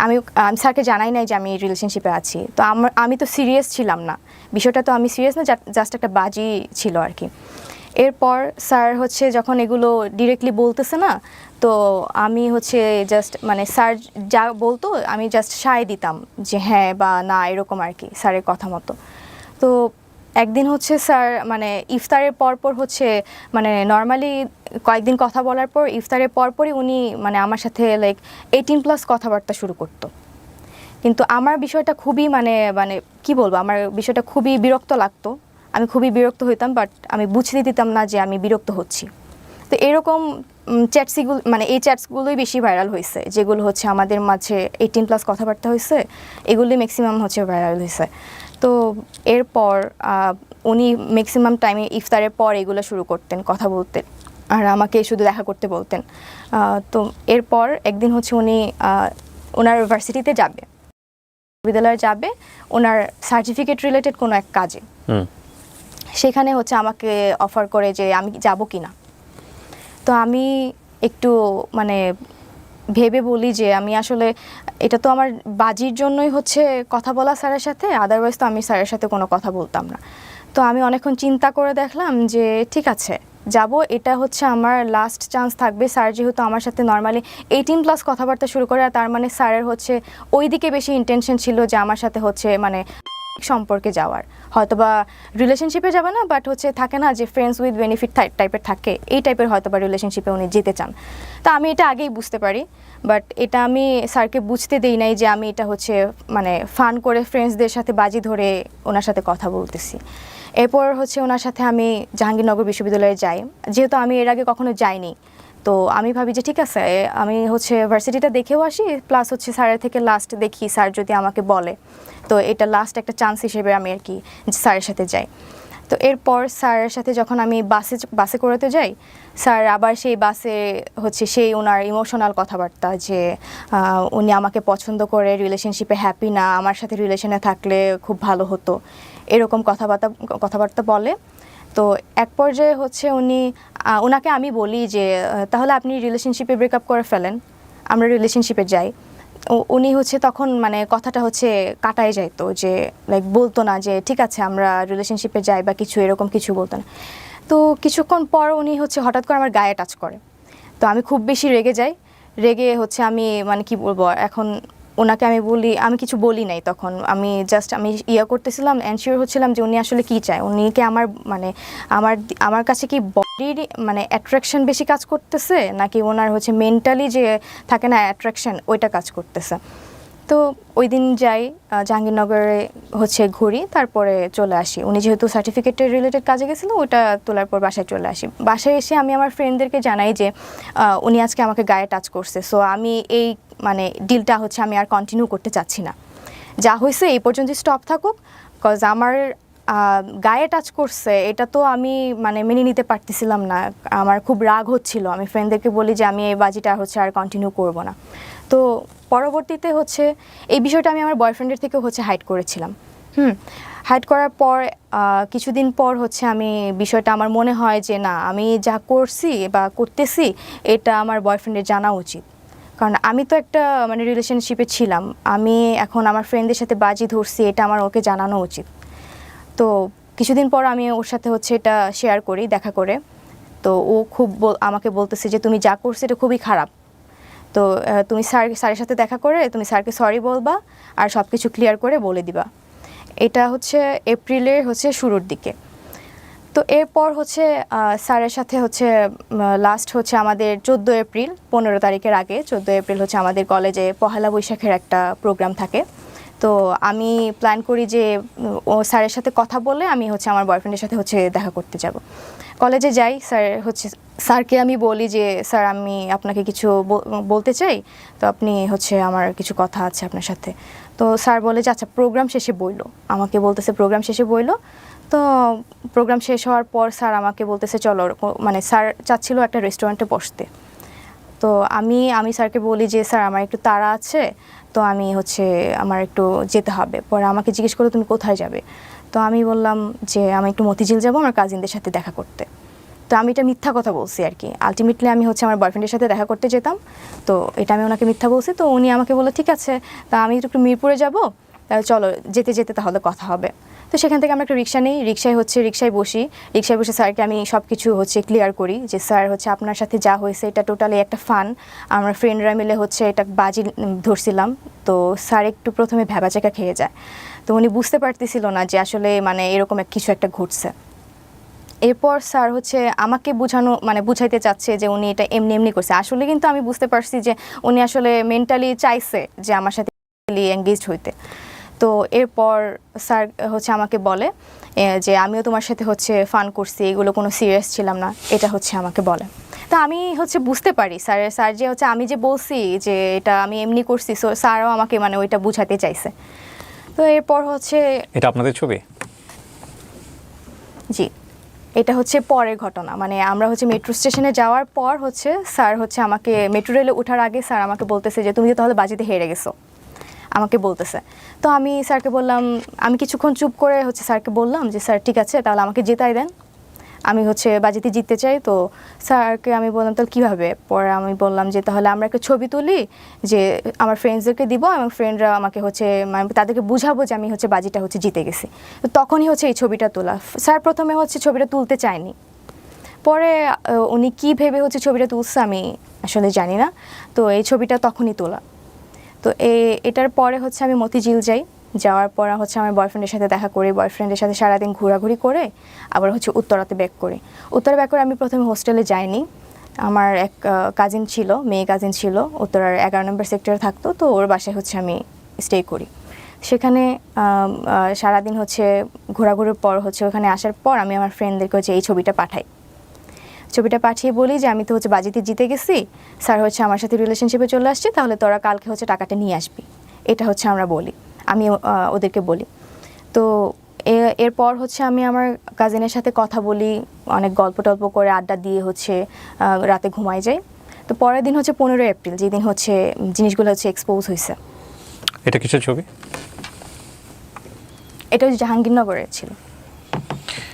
আমি স্যারকে জানাই নাই যে আমি রিলেশনশিপে আছি। তো আমি তো সিরিয়াস ছিলাম না, বিষয়টা তো আমি সিরিয়াস না, জাস্ট একটা বাজি ছিল আর কি। এরপর স্যার হচ্ছে যখন এগুলো ডিরেক্টলি বলতেছে না, তো আমি হচ্ছে জাস্ট মানে স্যার যা বলতো আমি জাস্ট সায় দিতাম যে হ্যাঁ বা না, এরকম আর কি স্যারের কথা মতো। তো একদিন হচ্ছে স্যার মানে ইফতারের পরপর হচ্ছে মানে নর্মালি কয়েকদিন কথা বলার পর ইফতারের পরপরই উনি মানে আমার সাথে লাইক 18+ কথাবার্তা শুরু করতো। কিন্তু আমার বিষয়টা খুবই মানে মানে কি বলবো, আমার বিষয়টা খুবই বিরক্ত লাগতো, আমি খুবই বিরক্ত হইতাম, বাট আমি বুঝতে দিতাম না যে আমি বিরক্ত হচ্ছি। তো এরকম চ্যাটসগুলো মানে এই চ্যাটসগুলোই বেশি ভাইরাল হয়েছে, যেগুলো হচ্ছে আমাদের মাঝে 18+ কথাবার্তা হয়েছে, এগুলোই ম্যাক্সিমাম হচ্ছে ভাইরাল হয়েছে। তো এরপর উনি ম্যাক্সিমাম টাইমে ইফতারের পর এগুলো শুরু করতেন কথা বলতে, আর আমাকে শুধু দেখা করতে বলতেন। তো এরপর একদিন হচ্ছে উনি ওনার ভার্সিটিতে যাবে, বিদ্যালয়ে যাবে ওনার সার্টিফিকেট রিলেটেড কোনো এক কাজে। সেখানে হচ্ছে আমাকে অফার করে যে আমি যাব কি না। তো আমি একটু মানে ভেবে বলি যে আমি আসলে এটা তো আমার বাজির জন্যই হচ্ছে কথা বলা স্যারের সাথে, আদারওয়াইজ তো আমি স্যারের সাথে কোনো কথা বলতাম না। তো আমি অনেকক্ষণ চিন্তা করে দেখলাম যে ঠিক আছে যাব, এটা হচ্ছে আমার লাস্ট চান্স থাকবে। স্যার যেহেতু আমার সাথে নর্মালি 18+ কথাবার্তা শুরু করে, আর তার মানে স্যারের হচ্ছে ওই দিকে বেশি ইন্টেনশন ছিল যে আমার সাথে হচ্ছে মানে সম্পর্কে যাওয়ার, হয়তোবা রিলেশনশিপে যাবে না, বাট হচ্ছে থাকে না যে ফ্রেন্ডস উইথ বেনিফিট টাইপের থাকে, এই টাইপের হয়তোবা রিলেশনশিপে উনি যেতে চান। তো আমি এটা আগেই বুঝতে পারি, বাট এটা আমি স্যারকে বুঝতে দেই নাই যে আমি এটা হচ্ছে মানে ফান করে ফ্রেন্ডসদের সাথে বাজি ধরে ওনার সাথে কথা বলতেছি। এরপর হচ্ছে ওনার সাথে আমি জাহাঙ্গীরনগর বিশ্ববিদ্যালয়ে যাই, যেহেতু আমি এর আগে কখনো যাইনি। তো আমি ভাবি যে ঠিক আছে আমি হচ্ছে ভার্সিটিটা দেখেও আসি, প্লাস হচ্ছে স্যারের থেকে লাস্ট দেখি স্যার যদি আমাকে বলে, তো এটা লাস্ট একটা চান্স হিসেবে আমি আর কি স্যারের সাথে যাই। তো এরপর স্যারের সাথে যখন আমি বাসে করেতে যাই, স্যার আবার সেই বাসে হচ্ছে সেই ওনার ইমোশনাল কথাবার্তা যে উনি আমাকে পছন্দ করে, রিলেশনশিপে হ্যাপি না, আমার সাথে রিলেশনে থাকলে খুব ভালো হতো, এরকম কথাবার্তা বলে। তো এক পর্যায়ে হচ্ছে ওনাকে আমি বলি যে তাহলে আপনি রিলেশনশিপে ব্রেকআপ করে ফেলেন, আমরা রিলেশনশিপে যাই। উনি হচ্ছে তখন মানে কথাটা হচ্ছে কাটায় যাইতো, যে লাইক বলতো না যে ঠিক আছে আমরা রিলেশনশিপে যাই বা কিছু, এরকম কিছু বলতো না। তো কিছুক্ষণ পর উনি হচ্ছে হঠাৎ করে আমার গায়ে টাচ করে। তো আমি খুব বেশি রেগে যাই, রেগে হচ্ছে আমি মানে কি বলবো, এখন ওনাকে আমি কিছু বলি নাই। তখন আমি জাস্ট করতেছিলাম, এনশিওর হচ্ছিলাম যে উনি আসলে কি চায়, উনি কি আমার কাছে কি বডির মানে অ্যাট্রাকশন বেশি কাজ করতেছে, নাকি ওনার হচ্ছে মেন্টালি যে থাকে না অ্যাট্রাকশন, ওইটা কাজ করতেছে। তো ওই দিন যাই জাহাঙ্গীরনগরে হচ্ছে ঘুরি, তারপরে চলে আসি। উনি যেহেতু সার্টিফিকেটের রিলেটেড কাজে গেছিলো, ওটা তোলার পর বাসায় চলে আসি। বাসায় এসে আমি আমার ফ্রেন্ডদেরকে জানাই যে উনি আজকে আমাকে গায়ে টাচ করছে, সো আমি এই মানে ডিলটা হচ্ছে আমি আর কন্টিনিউ করতে চাচ্ছি না, যা হয়েছে এই পর্যন্ত স্টপ থাকুক, কজ আমার গায়ে টাচ করছে এটা তো আমি মানে মেনে নিতে পারতেছিলাম না, আমার খুব রাগ হচ্ছিল। আমি ফ্রেন্ডদেরকে বলি যে আমি এই বাজিটা হচ্ছে আর কন্টিনিউ করব না। তো পরবর্তীতে হচ্ছে এই বিষয়টা আমি আমার বয়ফ্রেন্ডের থেকেও হচ্ছে হাইড করেছিলাম। হাইড করার পর কিছুদিন পর হচ্ছে আমি বিষয়টা আমার মনে হয় যে না আমি যা করছি বা করতেছি এটা আমার বয়ফ্রেন্ডের জানা উচিত, কারণ আমি তো একটা মানে রিলেশনশিপে ছিলাম, আমি এখন আমার ফ্রেন্ডদের সাথে বাজি ধরছি, এটা আমার ওকে জানানো উচিত। তো কিছুদিন পর আমি ওর সাথে হচ্ছে এটা শেয়ার করি দেখা করে, তো ও খুব আমাকে বলতেছে যে তুমি যা করছো এটা খুবই খারাপ, তো তুমি স্যারের সাথে দেখা করে তুমি স্যারকে সরি বলবা আর সব কিছু ক্লিয়ার করে বলে দিবা। এটা হচ্ছে এপ্রিলের হচ্ছে শুরুর দিকে। তো এরপর হচ্ছে স্যারের সাথে হচ্ছে লাস্ট হচ্ছে আমাদের 14 এপ্রিল, 15 তারিখের আগে 14 এপ্রিল হচ্ছে আমাদের কলেজে পহেলা বৈশাখের একটা প্রোগ্রাম থাকে। তো আমি প্ল্যান করি যে ও স্যারের সাথে কথা বলে আমি হচ্ছে আমার বয়ফ্রেন্ডের সাথে হচ্ছে দেখা করতে যাব। কলেজে যাই, স্যারকে আমি বলি যে স্যার আমি আপনাকে কিছু বলতে চাই, তো আপনি হচ্ছে আমার কিছু কথা আছে আপনার সাথে। তো স্যার বলে যে আচ্ছা প্রোগ্রাম শেষে বইলো, আমাকে বলতেছে প্রোগ্রাম শেষে বইলো। তো প্রোগ্রাম শেষ হওয়ার পর স্যার আমাকে বলতেছে চলো, মানে স্যার চাচ্ছিল একটা রেস্টুরেন্টে বসতে। তো আমি স্যারকে বলি যে স্যার আমার একটু তাড়া আছে, তো আমি হচ্ছে আমার একটু যেতে হবে। পরে আমাকে জিজ্ঞেস করলো তুমি কোথায় যাবে, তো আমি বললাম যে আমি একটু মতিঝিল যাবো আমার কাজিনদের সাথে দেখা করতে। তো আমি এটা মিথ্যা কথা বলছি আর কি, আলটিমেটলি আমি হচ্ছে আমার বয়ফ্রেন্ডের সাথে দেখা করতে যেতাম, তো এটা আমি ওনাকে মিথ্যা বলছি। তো উনি আমাকে বললো ঠিক আছে, তা আমি একটু মিরপুরে যাবো, তাহলে চলো যেতে যেতে তাহলে কথা হবে। তো সেখান থেকে আমরা একটা রিক্সা নিই, রিক্সায় বসে স্যারকে আমি সব কিছু হচ্ছে ক্লিয়ার করি যে স্যার হচ্ছে আপনার সাথে যা হয়েছে এটা টোটালি একটা ফান, আমরা ফ্রেন্ডরা মিলে হচ্ছে এটা বাজি ধরছিলাম। তো স্যার একটু প্রথমে ভ্যাবাচাকা খেয়ে যায়, তো উনি বুঝতে পারতেছিল না যে আসলে মানে এরকম কিছু একটা ঘটছে। এরপর স্যার হচ্ছে আমাকে বুঝাইতে চাচ্ছে যে উনি এটা এমনি এমনি করছে, আসলে কিন্তু আমি বুঝতে পারছি যে উনি আসলে মেন্টালি চাইছে যে আমার সাথে এঙ্গেজড হইতে। তো এরপর স্যার হচ্ছে আমাকে বলে যে আমিও তোমার সাথে হচ্ছে ফান করছি, এগুলো কোনো সিরিয়াস ছিলাম না, এটা হচ্ছে আমাকে বলে। তো আমি হচ্ছে বুঝতে পারি স্যার যে হচ্ছে আমি যে বলছি যে এটা আমি এমনি করছি, সো স্যারও আমাকে মানে ওইটা বুঝাতে চাইছে। তো এরপর হচ্ছে এটা আপনাদের ছবি? জি, এটা হচ্ছে পরের ঘটনা, মানে আমরা হচ্ছে মেট্রো স্টেশনে যাওয়ার পর হচ্ছে স্যার হচ্ছে আমাকে মেট্রো রেলে ওঠার আগে স্যার আমাকে বলতেছে যে তুমি তো তাহলে বাজিতে হেরে গেছো, আমাকে বলতেছে। তো আমি স্যারকে বললাম, আমি কিছুক্ষণ চুপ করে হচ্ছে স্যারকে বললাম যে স্যার ঠিক আছে তাহলে আমাকে জেতাই দেন, আমি হচ্ছে বাজিতে জিততে চাই। তো স্যারকে আমি বললাম তাহলে কীভাবে, পরে আমি বললাম যে তাহলে আমরা একটা ছবি তুলি যে আমার ফ্রেন্ডসদেরকে দিব এবং ফ্রেন্ডরা আমাকে হচ্ছে মানে তাদেরকে বুঝাবো যে আমি হচ্ছে বাজিটা হচ্ছে জিতে গেছি। তো তখনই হচ্ছে এই ছবিটা তোলা। স্যার প্রথমে হচ্ছে ছবিটা তুলতে চায়নি, পরে উনি কী ভেবে হচ্ছে ছবিটা তুলছে আমি আসলে জানি না। তো এই ছবিটা তখনই তোলা। তো এটার পরে হচ্ছে আমি মতিঝিল যাই, যাওয়ার পর হচ্ছে আমার বয়ফ্রেন্ডের সাথে দেখা করি, বয়ফ্রেন্ডের সাথে সারাদিন ঘোরাঘুরি করে আবার হচ্ছে উত্তরাতে ব্যাক করি। উত্তরা ব্যাক করে আমি প্রথমে হোস্টেলে যাইনি, আমার এক কাজিন ছিল, মেয়ে কাজিন ছিল, উত্তরার 11 নম্বর সেক্টরে থাকতো, তো ওর বাসায় হচ্ছে আমি স্টে করি। সেখানে সারাদিন হচ্ছে ঘোরাঘুরির পর হচ্ছে ওখানে আসার পর আমি আমার ফ্রেন্ডদেরকে হচ্ছে এই ছবিটা পাঠিয়ে বলি যে আমি তো হচ্ছে বাজিতে জিতে গেছি, স্যার হচ্ছে আমার সাথে রিলেশনশিপে চলে আসছে, তাহলে তোরা কালকে হচ্ছে টাকাটা নিয়ে আসবি, এটা হচ্ছে আমরা বলি, আমি ওদেরকে বলি। তো এরপর হচ্ছে আমি আমার কাজিনের সাথে কথা বলি, অনেক গল্প টল্প করে আড্ডা দিয়ে হচ্ছে রাতে ঘুমাই যাই। তো পরের দিন হচ্ছে 15 এপ্রিল, যেদিন হচ্ছে জিনিসগুলো হচ্ছে এক্সপোজ হয়েছে। এটা কিসের ছবি? এটা হচ্ছে জাহাঙ্গীরনগরের ছিল।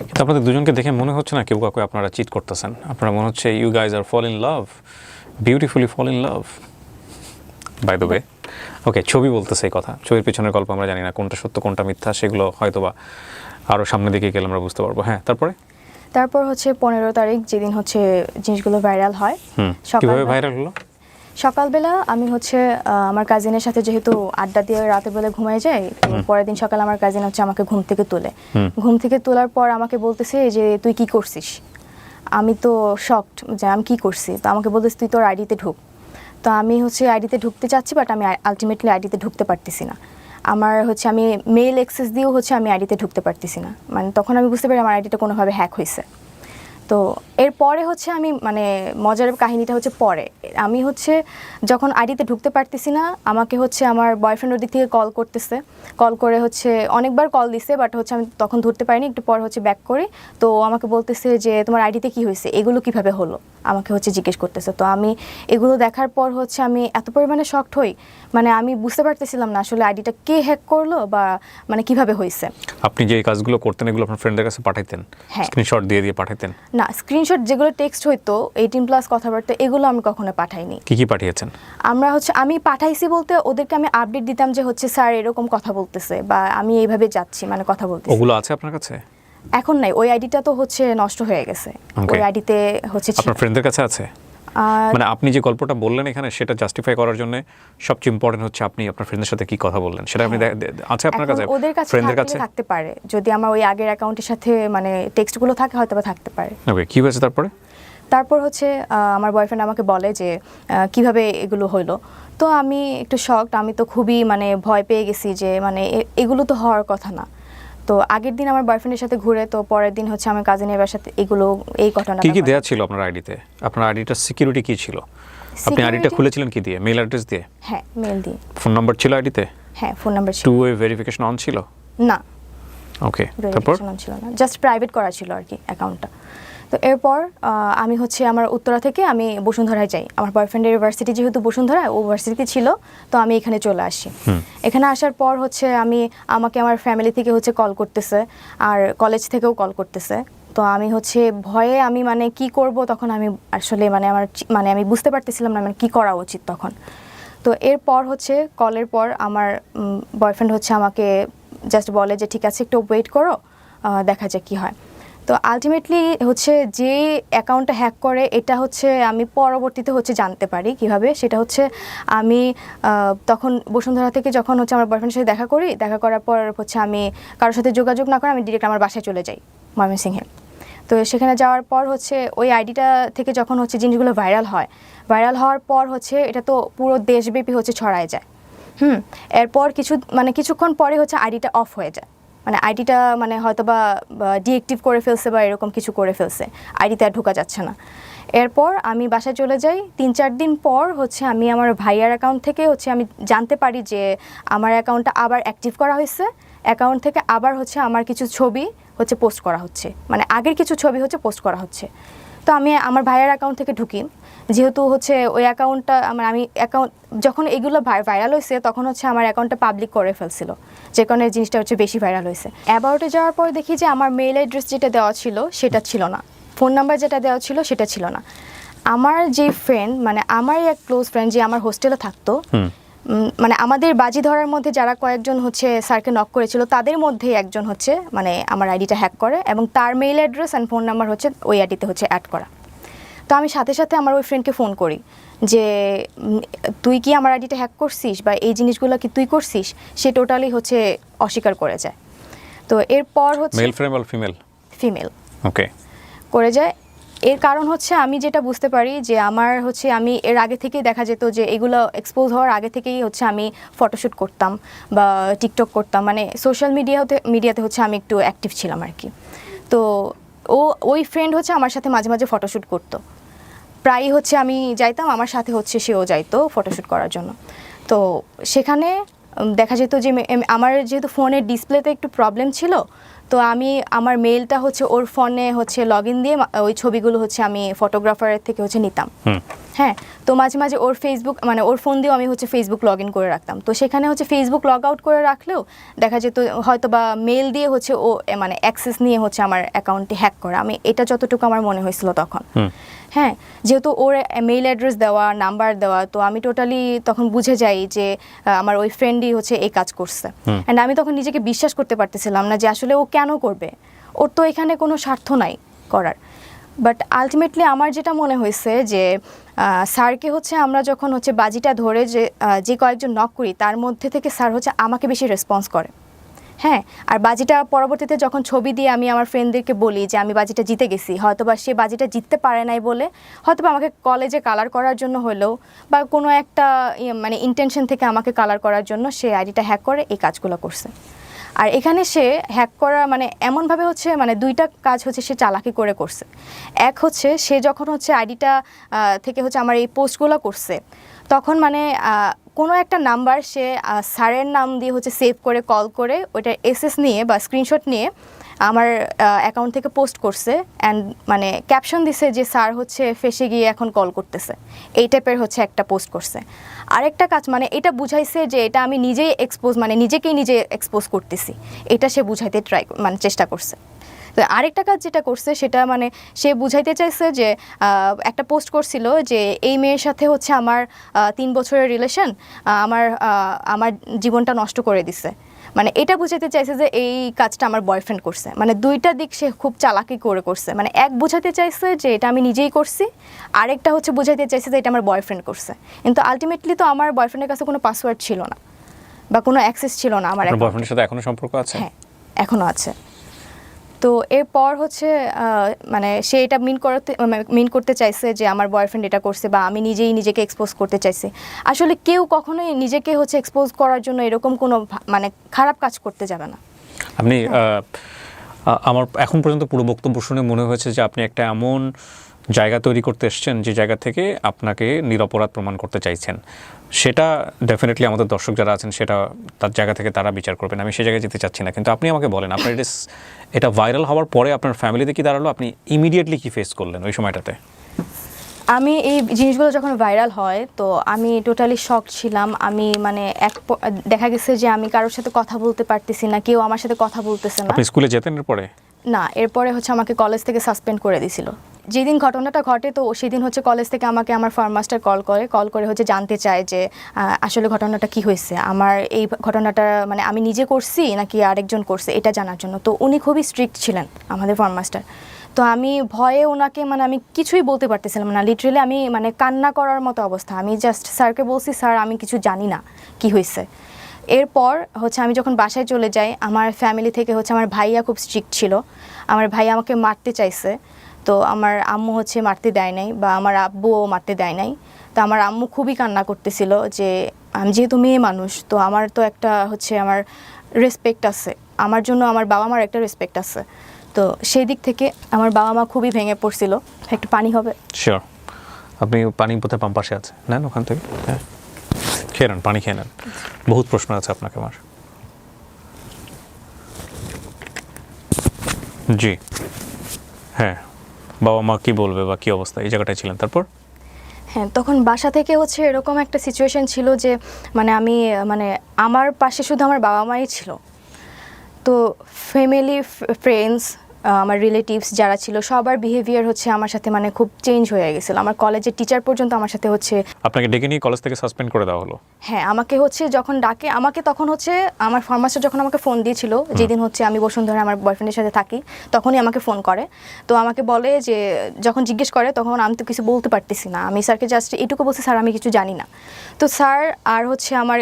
কিন্তু আপনাদের দুজনকে দেখে মনে হচ্ছে না কেউ কাউকে আপনারা চিট করতেছেন, আপনারা মনে হচ্ছে you guys are fall in love, beautifully fall in love by the way. Okay, ছবি বলতেছে এই কথা, ছবির পিছনের গল্প আমরা জানি না কোনটা সত্য কোনটা মিথ্যা, সেগুলো হয়তোবা আরও সামনের দিকে গেলে আমরা বুঝতে পারবো। হ্যাঁ, তারপর হচ্ছে 15 তারিখ যেদিন হচ্ছে জিনিসগুলো ভাইরাল হয়। কিভাবে ভাইরাল হলো? সকালবেলা আমি হচ্ছে আমার কাজিনের সাথে যেহেতু আড্ডা দিয়ে রাতের বেলা ঘুমাই যাই, পরের দিন সকালে আমার কাজিন হচ্ছে আমাকে ঘুম থেকে তোলার পর আমাকে বলতেছে যে তুই কি করছিস। আমি তো শকড যে আমি কি করছি, তো আমাকে বলতেছে তুই তোর আইডিতে ঢুক। তো আমি হচ্ছে আইডিতে ঢুকতে চাচ্ছি, বাট আমি আলটিমেটলি আইডিতে ঢুকতে পারতেছি না। আমার হচ্ছে আমি মেইল অ্যাক্সেস দিয়েও হচ্ছে আমি আইডিতে ঢুকতে পারতেছি না, মানে তখন আমি বুঝতে পারি আমার আইডিটা কোনোভাবে হ্যাক হয়েছে। তো এরপরে হচ্ছে আমি মানে মজার কাহিনীটা হচ্ছে পরে আমি হচ্ছে যখন আইডিতে ঢুকতে পারতেছি না, আমাকে হচ্ছে আমার বয়ফ্রেন্ড ওর দিক থেকে কল করতেছে, কল করে হচ্ছে অনেকবার কল দিছে, বাট হচ্ছে আমি তখন ধরতে পারিনি, একটু পর হচ্ছে ব্যাক করি। তো ও আমাকে বলতেছে যে তোমার আইডিতে কি হয়েছে, এগুলো কিভাবে হলো, আমাকে হচ্ছে জিজ্ঞেস করতেছে। তো আমি এগুলো দেখার পর হচ্ছে আমি এত পরিমাণে শকড হই, মানে আমি বুঝতে পারতেছিলাম না আসলে আইডিটা কে হ্যাক করলো বা মানে কিভাবে হয়েছে। আপনি যে এই কাজগুলো করতেন এগুলো আপনার ফ্রেন্ডদের কাছে পাঠাইতেন, হ্যাঁ। স্ক্রিনশট দিয়ে দিয়ে পাঠাইতেন? না, স্ক্রিনশট যেগুলো টেক্সট হইতো 18+ কথাবার্তা, এগুলো আমি কখনো পাঠাইনি। কি কি পাঠিয়েছেন? আমরা হচ্ছে আমি পাঠাইছি বলতে ওদেরকে আমি আপডেট দিতাম যে হচ্ছে স্যার এরকম কথা বলতেছে বা আমি এইভাবে যাচ্ছি, মানে কথা বলতেছি। ওগুলো আছে আপনার কাছে? এখন নাই, ওই আইডিটা তো হচ্ছে নষ্ট হয়ে গেছে। Okay. ওই আইডিতে হচ্ছে আপনার ফ্রেন্ডদের কাছে আছে? মানে আপনি যে গল্পটা বললেন এখানে সেটা জাস্টিফাই করার জন্য সবচেয়ে ইম্পর্টেন্ট হচ্ছে আপনি আপনার ফ্রেন্ডের সাথে কি কথা বললেন সেটা আপনি আছে আপনার কাছে? ওদের কাছে ফ্রেন্ডদের কাছে থাকতে পারে, যদি আমার ওই আগের অ্যাকাউন্টের সাথে মানে টেক্সটগুলো থাকে হয়তো বা থাকতে পারে। ওকে, কি হয়েছে তারপরে? তারপর হচ্ছে আমার বয়ফ্রেন্ড আমাকে বলে যে কিভাবে এগুলো হলো। তো আমি একটু শকড, আমি তো খুবই মানে ভয় পেয়ে গেছি যে মানে এগুলো তো হওয়ার কথা না। তো আগের দিন আমার বয়ফ্রেন্ডের সাথে ঘুরে, তো পরের দিন হচ্ছে আমার কাজিনের বাসাতে এই ঘটনাটা। কি কি দেয়া ছিল আপনার আইডিতে? আপনার আইডিটার সিকিউরিটি কি ছিল? আপনি আইডিটা খুলেছিলেন কি দিয়ে? মেইল অ্যাড্রেস দিয়ে? হ্যাঁ, মেইল দিয়ে। ফোন নাম্বার ছিল আইডিতে? হ্যাঁ, ফোন নাম্বার ছিল। টু ওয়ে ভেরিফিকেশন অন ছিল? না, ওকে, তারপর? ভেরিফিকেশন অন ছিল না, জাস্ট প্রাইভেট করা ছিল আর কি অ্যাকাউন্টটা। তো এরপর আমি হচ্ছে আমার উত্তরা থেকে আমি বসুন্ধরায় যাই। আমার বয়ফ্রেন্ডের ইউনিভার্সিটি যেহেতু বসুন্ধরা, ও ইউনিভার্সিটিতে ছিল, তো আমি এখানে চলে আসি। এখানে আসার পর হচ্ছে আমাকে আমার ফ্যামিলি থেকে হচ্ছে কল করতেছে, আর কলেজ থেকেও কল করতেছে। তো আমি হচ্ছে ভয়ে আমি মানে কি করব তখন আমি আসলে মানে আমি বুঝতে পারতেছিলাম না মানে কি করা উচিত তখন। তো এরপর হচ্ছে কলের পর আমার বয়ফ্রেন্ড হচ্ছে আমাকে জাস্ট বলে যে ঠিক আছে একটু ওয়েট করো, দেখা যাক কী হয়। তো আলটিমেটলি হচ্ছে যে অ্যাকাউন্টটা হ্যাক করে এটা হচ্ছে আমি পরবর্তীতে হচ্ছে জানতে পারি কিভাবে। সেটা হচ্ছে আমি তখন বসুন্ধরা থেকে যখন হচ্ছে আমার বয়ফ্রেন্ডের সাথে দেখা করার পর হচ্ছে আমি কারোর সাথে যোগাযোগ না করে আমি ডিরেক্ট আমার বাসায় চলে যাই ময়মনসিংহে। তো সেখানে যাওয়ার পর হচ্ছে ওই আইডিটা থেকে যখন হচ্ছে জিনিসগুলো ভাইরাল হওয়ার পর হচ্ছে এটা তো পুরো দেশব্যাপী হচ্ছে ছড়ায় যায়। এরপর কিছুক্ষণ পরে হচ্ছে আইডিটা অফ হয়ে যায়, মানে আইডিটা মানে হয়তো বা ডিএক্টিভ করে ফেলছে বা এরকম কিছু করে ফেলছে, আইডিতে আর ঢোকা যাচ্ছে না। এরপর আমি বাসায় চলে যাই। 3-4 দিন পর হচ্ছে আমি আমার ভাইয়ার অ্যাকাউন্ট থেকে হচ্ছে আমি জানতে পারি যে আমার অ্যাকাউন্টটা আবার অ্যাক্টিভ করা হয়েছে। অ্যাকাউন্ট থেকে আবার হচ্ছে আমার কিছু ছবি হচ্ছে পোস্ট করা হচ্ছে, মানে আগের কিছু ছবি হচ্ছে পোস্ট করা হচ্ছে। তো আমি আমার ভাইয়ার অ্যাকাউন্ট থেকে ঢুকি, যেহেতু হচ্ছে ওই অ্যাকাউন্টটা আমি অ্যাকাউন্ট যখন এগুলো ভাইরাল হয়েছে তখন হচ্ছে আমার অ্যাকাউন্টটা পাবলিক করে ফেলছিল, যে কারণে জিনিসটা হচ্ছে বেশি ভাইরাল হয়েছে। অ্যাবাউটে যাওয়ার পর দেখি যে আমার মেইল অ্যাড্রেস যেটা দেওয়া ছিল সেটা ছিল না, ফোন নাম্বার যেটা দেওয়া ছিল সেটা ছিল না। আমার যে ফ্রেন্ড, মানে আমার এক ক্লোজ ফ্রেন্ড যে আমার হোস্টেলে থাকতো, মানে আমাদের বাজি ধরার মধ্যে যারা কয়েকজন হচ্ছে স্যারকে নক করেছিল তাদের মধ্যে একজন হচ্ছে মানে আমার আইডিটা হ্যাক করে এবং তার mail address and phone number হচ্ছে ওই আইডিতে হচ্ছে অ্যাড করা। তো আমি সাথে সাথে আমার ওই ফ্রেন্ডকে ফোন করি যে তুই কি আমার আইডিটা হ্যাক করছিস বা এই জিনিসগুলো কি তুই করছিস? সে টোটালি হচ্ছে অস্বীকার করে যায়। তো এরপর হচ্ছে মেল ফ্রেম আর ফিমেল ওকে করে যায়। এর কারণ হচ্ছে আমি যেটা বুঝতে পারি যে আমি এর আগে থেকেই দেখা যেত যে এগুলো এক্সপোজ হওয়ার আগে থেকেই হচ্ছে আমি ফটোশ্যুট করতাম বা টিকটক করতাম, মানে সোশ্যাল মিডিয়াতে হচ্ছে আমি একটু অ্যাক্টিভ ছিলাম আর কি। তো ওই ফ্রেন্ড হচ্ছে আমার সাথে মাঝে মাঝে ফটোশ্যুট করতো, প্রায়ই হচ্ছে আমি যাইতাম, আমার সাথে হচ্ছে সেও যাইতো ফটোশ্যুট করার জন্য। তো সেখানে দেখা যেত যে আমার যেহেতু ফোনের ডিসপ্লেতে একটু প্রবলেম ছিল, তো আমি আমার মেইলটা হচ্ছে ওর ফোনে হচ্ছে লগ ইন দিয়ে ওই ছবিগুলো হচ্ছে আমি ফটোগ্রাফারের থেকে হচ্ছে নিতাম। হ্যাঁ, তো মাঝে মাঝে ওর ফেসবুক মানে ওর ফোন দিয়েও আমি হচ্ছে ফেসবুক লগ ইন করে রাখতাম। তো সেখানে হচ্ছে ফেসবুক লগ আউট করে রাখলেও দেখা যেত হয়তো বা মেল দিয়ে হচ্ছে ও মানে অ্যাক্সেস নিয়ে হচ্ছে আমার অ্যাকাউন্টটি হ্যাক করে। আমি এটা যতটুকু আমার মনে হয়েছিল তখন। হ্যাঁ, যেহেতু ওর মেইল অ্যাড্রেস দেওয়া, নাম্বার দেওয়া, তো আমি টোটালি তখন বুঝে যাই যে আমার ওই ফ্রেন্ডই হচ্ছে এই কাজ করছে। অ্যান্ড আমি তখন নিজেকে বিশ্বাস করতে পারতেছিলাম না যে আসলে ও কেন করবে, ওর তো এখানে কোনো স্বার্থ নাই করার। বাট আলটিমেটলি আমার যেটা মনে হয়েছে যে স্যারকে হচ্ছে আমরা যখন হচ্ছে বাজিটা ধরে যে কয়েকজন নক করি তার মধ্যে থেকে স্যার হচ্ছে আমাকে বেশি রেসপন্স করে। হ্যাঁ, আর বাজিটা পরবর্তীতে যখন ছবি দিয়ে আমি আমার ফ্রেন্ডদেরকে বলি যে আমি বাজিটা জিতে গেছি, হয়তোবা সে বাজিটা জিততে পারে নাই বলে হয়তোবা আমাকে কলেজে কালার করার জন্য হলেও বা কোনো একটা মানে ইন্টেনশন থেকে আমাকে কালার করার জন্য সে আইডিটা হ্যাক করে এই কাজগুলো করছে। আর এখানে সে হ্যাক করা মানে এমনভাবে হচ্ছে মানে দুইটা কাজ হচ্ছে সে চালাকি করে করছে। এক হচ্ছে সে যখন হচ্ছে আইডিটা থেকে হচ্ছে আমার এই পোস্টগুলো করছে, তখন মানে কোনো একটা নাম্বার সে স্যারের নাম দিয়ে হচ্ছে সেভ করে কল করে ওইটা এসএস নিয়ে বা স্ক্রিনশট নিয়ে আমার অ্যাকাউন্ট থেকে পোস্ট করছে অ্যান্ড মানে ক্যাপশন দিছে যে স্যার হচ্ছে ফেসে গিয়ে এখন কল করতেছে, এই টাইপের হচ্ছে একটা পোস্ট করছে। আরেকটা কাজ মানে এটা বুঝাইছে যে এটা আমি নিজেই এক্সপোজ মানে নিজেকেই নিজে এক্সপোজ করতেছি, এটা সে বুঝাইতে মানে চেষ্টা করছে। তো আরেকটা কাজ যেটা করছে সেটা মানে সে বুঝাইতে চাইছে যে একটা পোস্ট করছিল যে এই মেয়ের সাথে হচ্ছে আমার 3 বছরের রিলেশন আমার জীবনটা নষ্ট করে দিছে, মানে এটা বুঝাতে চাইছে যে এই কাজটা আমার বয়ফ্রেন্ড করছে। মানে দুইটা দিক সে খুব চালাকি করে করছে, মানে এক বুঝাতে চাইছে যে এটা আমি নিজেই করছি, আরেকটা হচ্ছে বুঝাইতে চাইছে যে এটা আমার বয়ফ্রেন্ড করছে। কিন্তু আলটিমেটলি তো আমার বয়ফ্রেন্ডের কাছে কোনো পাসওয়ার্ড ছিল না বা কোনো অ্যাক্সেস ছিল না আমার অ্যাকাউন্টে। বয়ফ্রেন্ডের সাথে এখনো সম্পর্ক আছে? হ্যাঁ, এখনো আছে। তো এরপর হচ্ছে মানে সে এটা মিন করতে চাইছে যে আমার বয়ফ্রেন্ড এটা করছে বা আমি নিজেই নিজেকে এক্সপোজ করতে চাইছি। আসলে কেউ কখনোই নিজেকে হচ্ছে এক্সপোজ করার জন্য এরকম কোনো মানে খারাপ কাজ করতে যাবে না। আপনি আমার এখন পর্যন্ত পুরো বক্তব্য শুনে মনে হয়েছে যে আপনি একটা এমন জায়গা তৈরি করতে এসেছেন যে জায়গা থেকে আপনাকে নিরপরাধ প্রমাণ করতে চাইছেন। সেটা ডেফিনেটলি আমাদের দর্শক যারা আছেন সেটা তার জায়গা থেকে তারা বিচার করবেন, আমি সেই জায়গায় যেতে চাচ্ছি না। কিন্তু আপনি আমাকে বলেন, আপনার এটা ভাইরাল হওয়ার পরে আপনার ফ্যামিলিতে কি দাঁড়ালো? আপনি ইমিডিয়েটলি কি ফেস করলেন ওই সময়টাতে? আমি এই জিনিসগুলো যখন ভাইরাল হয় তো আমি টোটালি শক ছিলাম। আমি মানে দেখা গেছে যে আমি কারোর সাথে কথা বলতে পারতেছি না, কেউ আমার সাথে কথা বলতেছে না। আপনি স্কুলে যেতেন এরপরে? না, এরপরে হচ্ছে আমাকে কলেজ থেকে সাসপেন্ড করে দিয়েছিল। যেদিন ঘটনাটা ঘটে তো সেদিন হচ্ছে কলেজ থেকে আমাকে আমার ফর্ম মাস্টার কল করে হচ্ছে জানতে চায় যে আসলে ঘটনাটা কি হয়েছে, আমার এই ঘটনাটা মানে আমি নিজে করছি নাকি আরেকজন করছে এটা জানার জন্য। তো উনি খুবই স্ট্রিক্ট ছিলেন আমাদের ফর্ম মাস্টার। তো আমি ভয়ে ওনাকে মানে আমি কিছুই বলতে পারতেছিলাম না, লিটারেলি আমি মানে কান্না করার মতো অবস্থা। আমি জাস্ট স্যারকে বলছি, স্যার আমি কিছু জানি না কি হয়েছে। এরপর হচ্ছে আমি যখন বাসায় চলে যাই, আমার ফ্যামিলি থেকে হচ্ছে আমার ভাইয়া খুব স্ট্রিক্ট ছিল, আমার ভাইয়া আমাকে মারতে চাইছে। তো আমার আম্মু হচ্ছে মারতে দেয় নাই বা আমার আব্বুও মারতে দেয় নাই। তো আমার আম্মু খুবই কান্না করতেছিল যে আমি যেহেতু মেয়ে মানুষ তো আমার তো একটা হচ্ছে আমার রেসপেক্ট আছে, আমার জন্য আমার বাবা মার একটা রেসপেক্ট আছে। তো সেই দিক থেকে আমার বাবা মা খুবই ভেঙে পড়ছিল। একটু পানি হবে? শিওর। আপনি পানি বোধহয় পাম্প পাশে আছে, নেন ওখান থেকে, হ্যাঁ খেয়ে নেন, পানি খেয়ে নেন। বহুত প্রশ্ন আছে আপনাকে আমার। জি হ্যাঁ, বাবা মা কি বলবে বা কি অবস্থা, এই জায়গাটায় ছিলেন? তারপর? হ্যাঁ, তখন বাসা থেকে হচ্ছে এরকম একটা সিচুয়েশন ছিল যে মানে আমি মানে আমার পাশে শুধু আমার বাবা মাই ছিল। তো ফ্যামিলি, ফ্রেন্ডস, আমার রিলেটিভস যারা ছিল সবার বিহেভিয়ার হচ্ছে আমার সাথে মানে খুব চেঞ্জ হয়ে গেছিলো। আমার কলেজের টিচার পর্যন্ত আমার সাথে হচ্ছে। আপনাকে ডেকে নিয়ে কলেজ থেকে সাসপেন্ড করে দেওয়া হলো? হ্যাঁ, আমাকে হচ্ছে যখন ডাকে, আমাকে তখন হচ্ছে আমার ফরমাস্টার যখন আমাকে ফোন দিয়েছিল, যেদিন হচ্ছে আমি বসুন্ধরা আমার বয়ফ্রেন্ডের সাথে থাকি, তখনই আমাকে ফোন করে। তো আমাকে বলে যে যখন জিজ্ঞেস করে তখন আমি তো কিছু বলতে পারতেছি না, আমি স্যারকে জাস্ট এটুকু বলছি, স্যার আমি কিছু জানি না। তো স্যার আর হচ্ছে আমার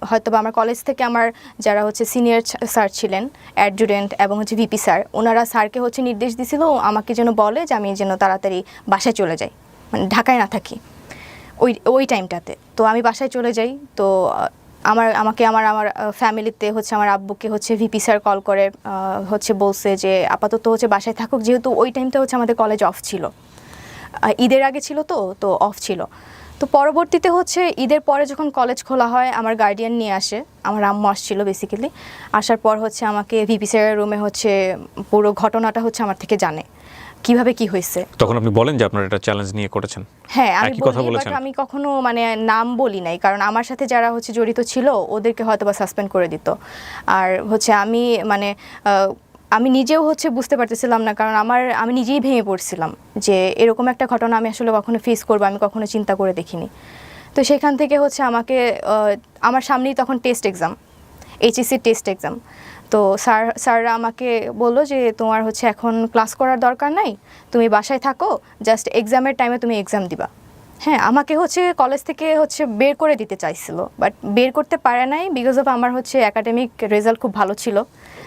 হয়তো বা আমার কলেজ থেকে আমার যারা হচ্ছে সিনিয়র স্যার ছিলেন, অ্যাডজুডেন্ট এবং হচ্ছে ভিপি স্যার, ওনারা স্যারকে হচ্ছে নির্দেশ দিয়েছিল আমাকে যেন বলে যে আমি যেন তাড়াতাড়ি বাসায় চলে যাই, মানে ঢাকায় না থাকি ওই টাইমটাতে। তো আমি বাসায় চলে যাই। তো আমাকে আমার ফ্যামিলিতে হচ্ছে আমার আব্বুকে হচ্ছে ভিপি স্যার কল করে হচ্ছে বলছে যে আপাতত হচ্ছে বাসায় থাকুক, যেহেতু ওই টাইমটা হচ্ছে আমাদের কলেজ অফ ছিল, ঈদের আগে ছিল তো অফ ছিল। তো পরবর্তীতে হচ্ছে ঈদের পরে যখন কলেজ খোলা হয় আমার গার্ডিয়ান নিয়ে আসে, আমার আম্মু আসছিল বেসিক্যালি। আসার পর হচ্ছে আমাকে ভিপি স্যারের রুমে হচ্ছে পুরো ঘটনাটা হচ্ছে আমার থেকে জানে কিভাবে কি হয়েছে। তখন আপনি বলেন যে আপনারা এটা চ্যালেঞ্জ নিয়ে করেছেন? হ্যাঁ, আমি কথা বলি, বলেছেন? বাট আমি কখনো মানে নাম বলি নাই, কারণ আমার সাথে যারা হচ্ছে জড়িত ছিল ওদেরকে হয়তো বা সাসপেন্ড করে দিত। আর হচ্ছে আমি মানে আমি নিজেও হচ্ছে বুঝতে পারতেছিলাম না, কারণ আমি নিজেই ভেঙে পড়ছিলাম যে এরকম একটা ঘটনা আমি আসলে কখনো ফেস করবো আমি কখনো চিন্তা করে দেখিনি। তো সেখান থেকে হচ্ছে আমাকে আমার সামনেই তখন test exam, HSC test exam. তো স্যাররা আমাকে বললো যে তোমার হচ্ছে এখন ক্লাস করার দরকার নাই, তুমি বাসায় থাকো, জাস্ট এক্সামের টাইমে তুমি এক্সাম দিবা। হ্যাঁ, আমাকে হচ্ছে কলেজ থেকে হচ্ছে বের করে দিতে চাইছিল, বাট বের করতে পারে নাই বিকজ অফ আমার হচ্ছে একাডেমিক রেজাল্ট খুব ভালো ছিল,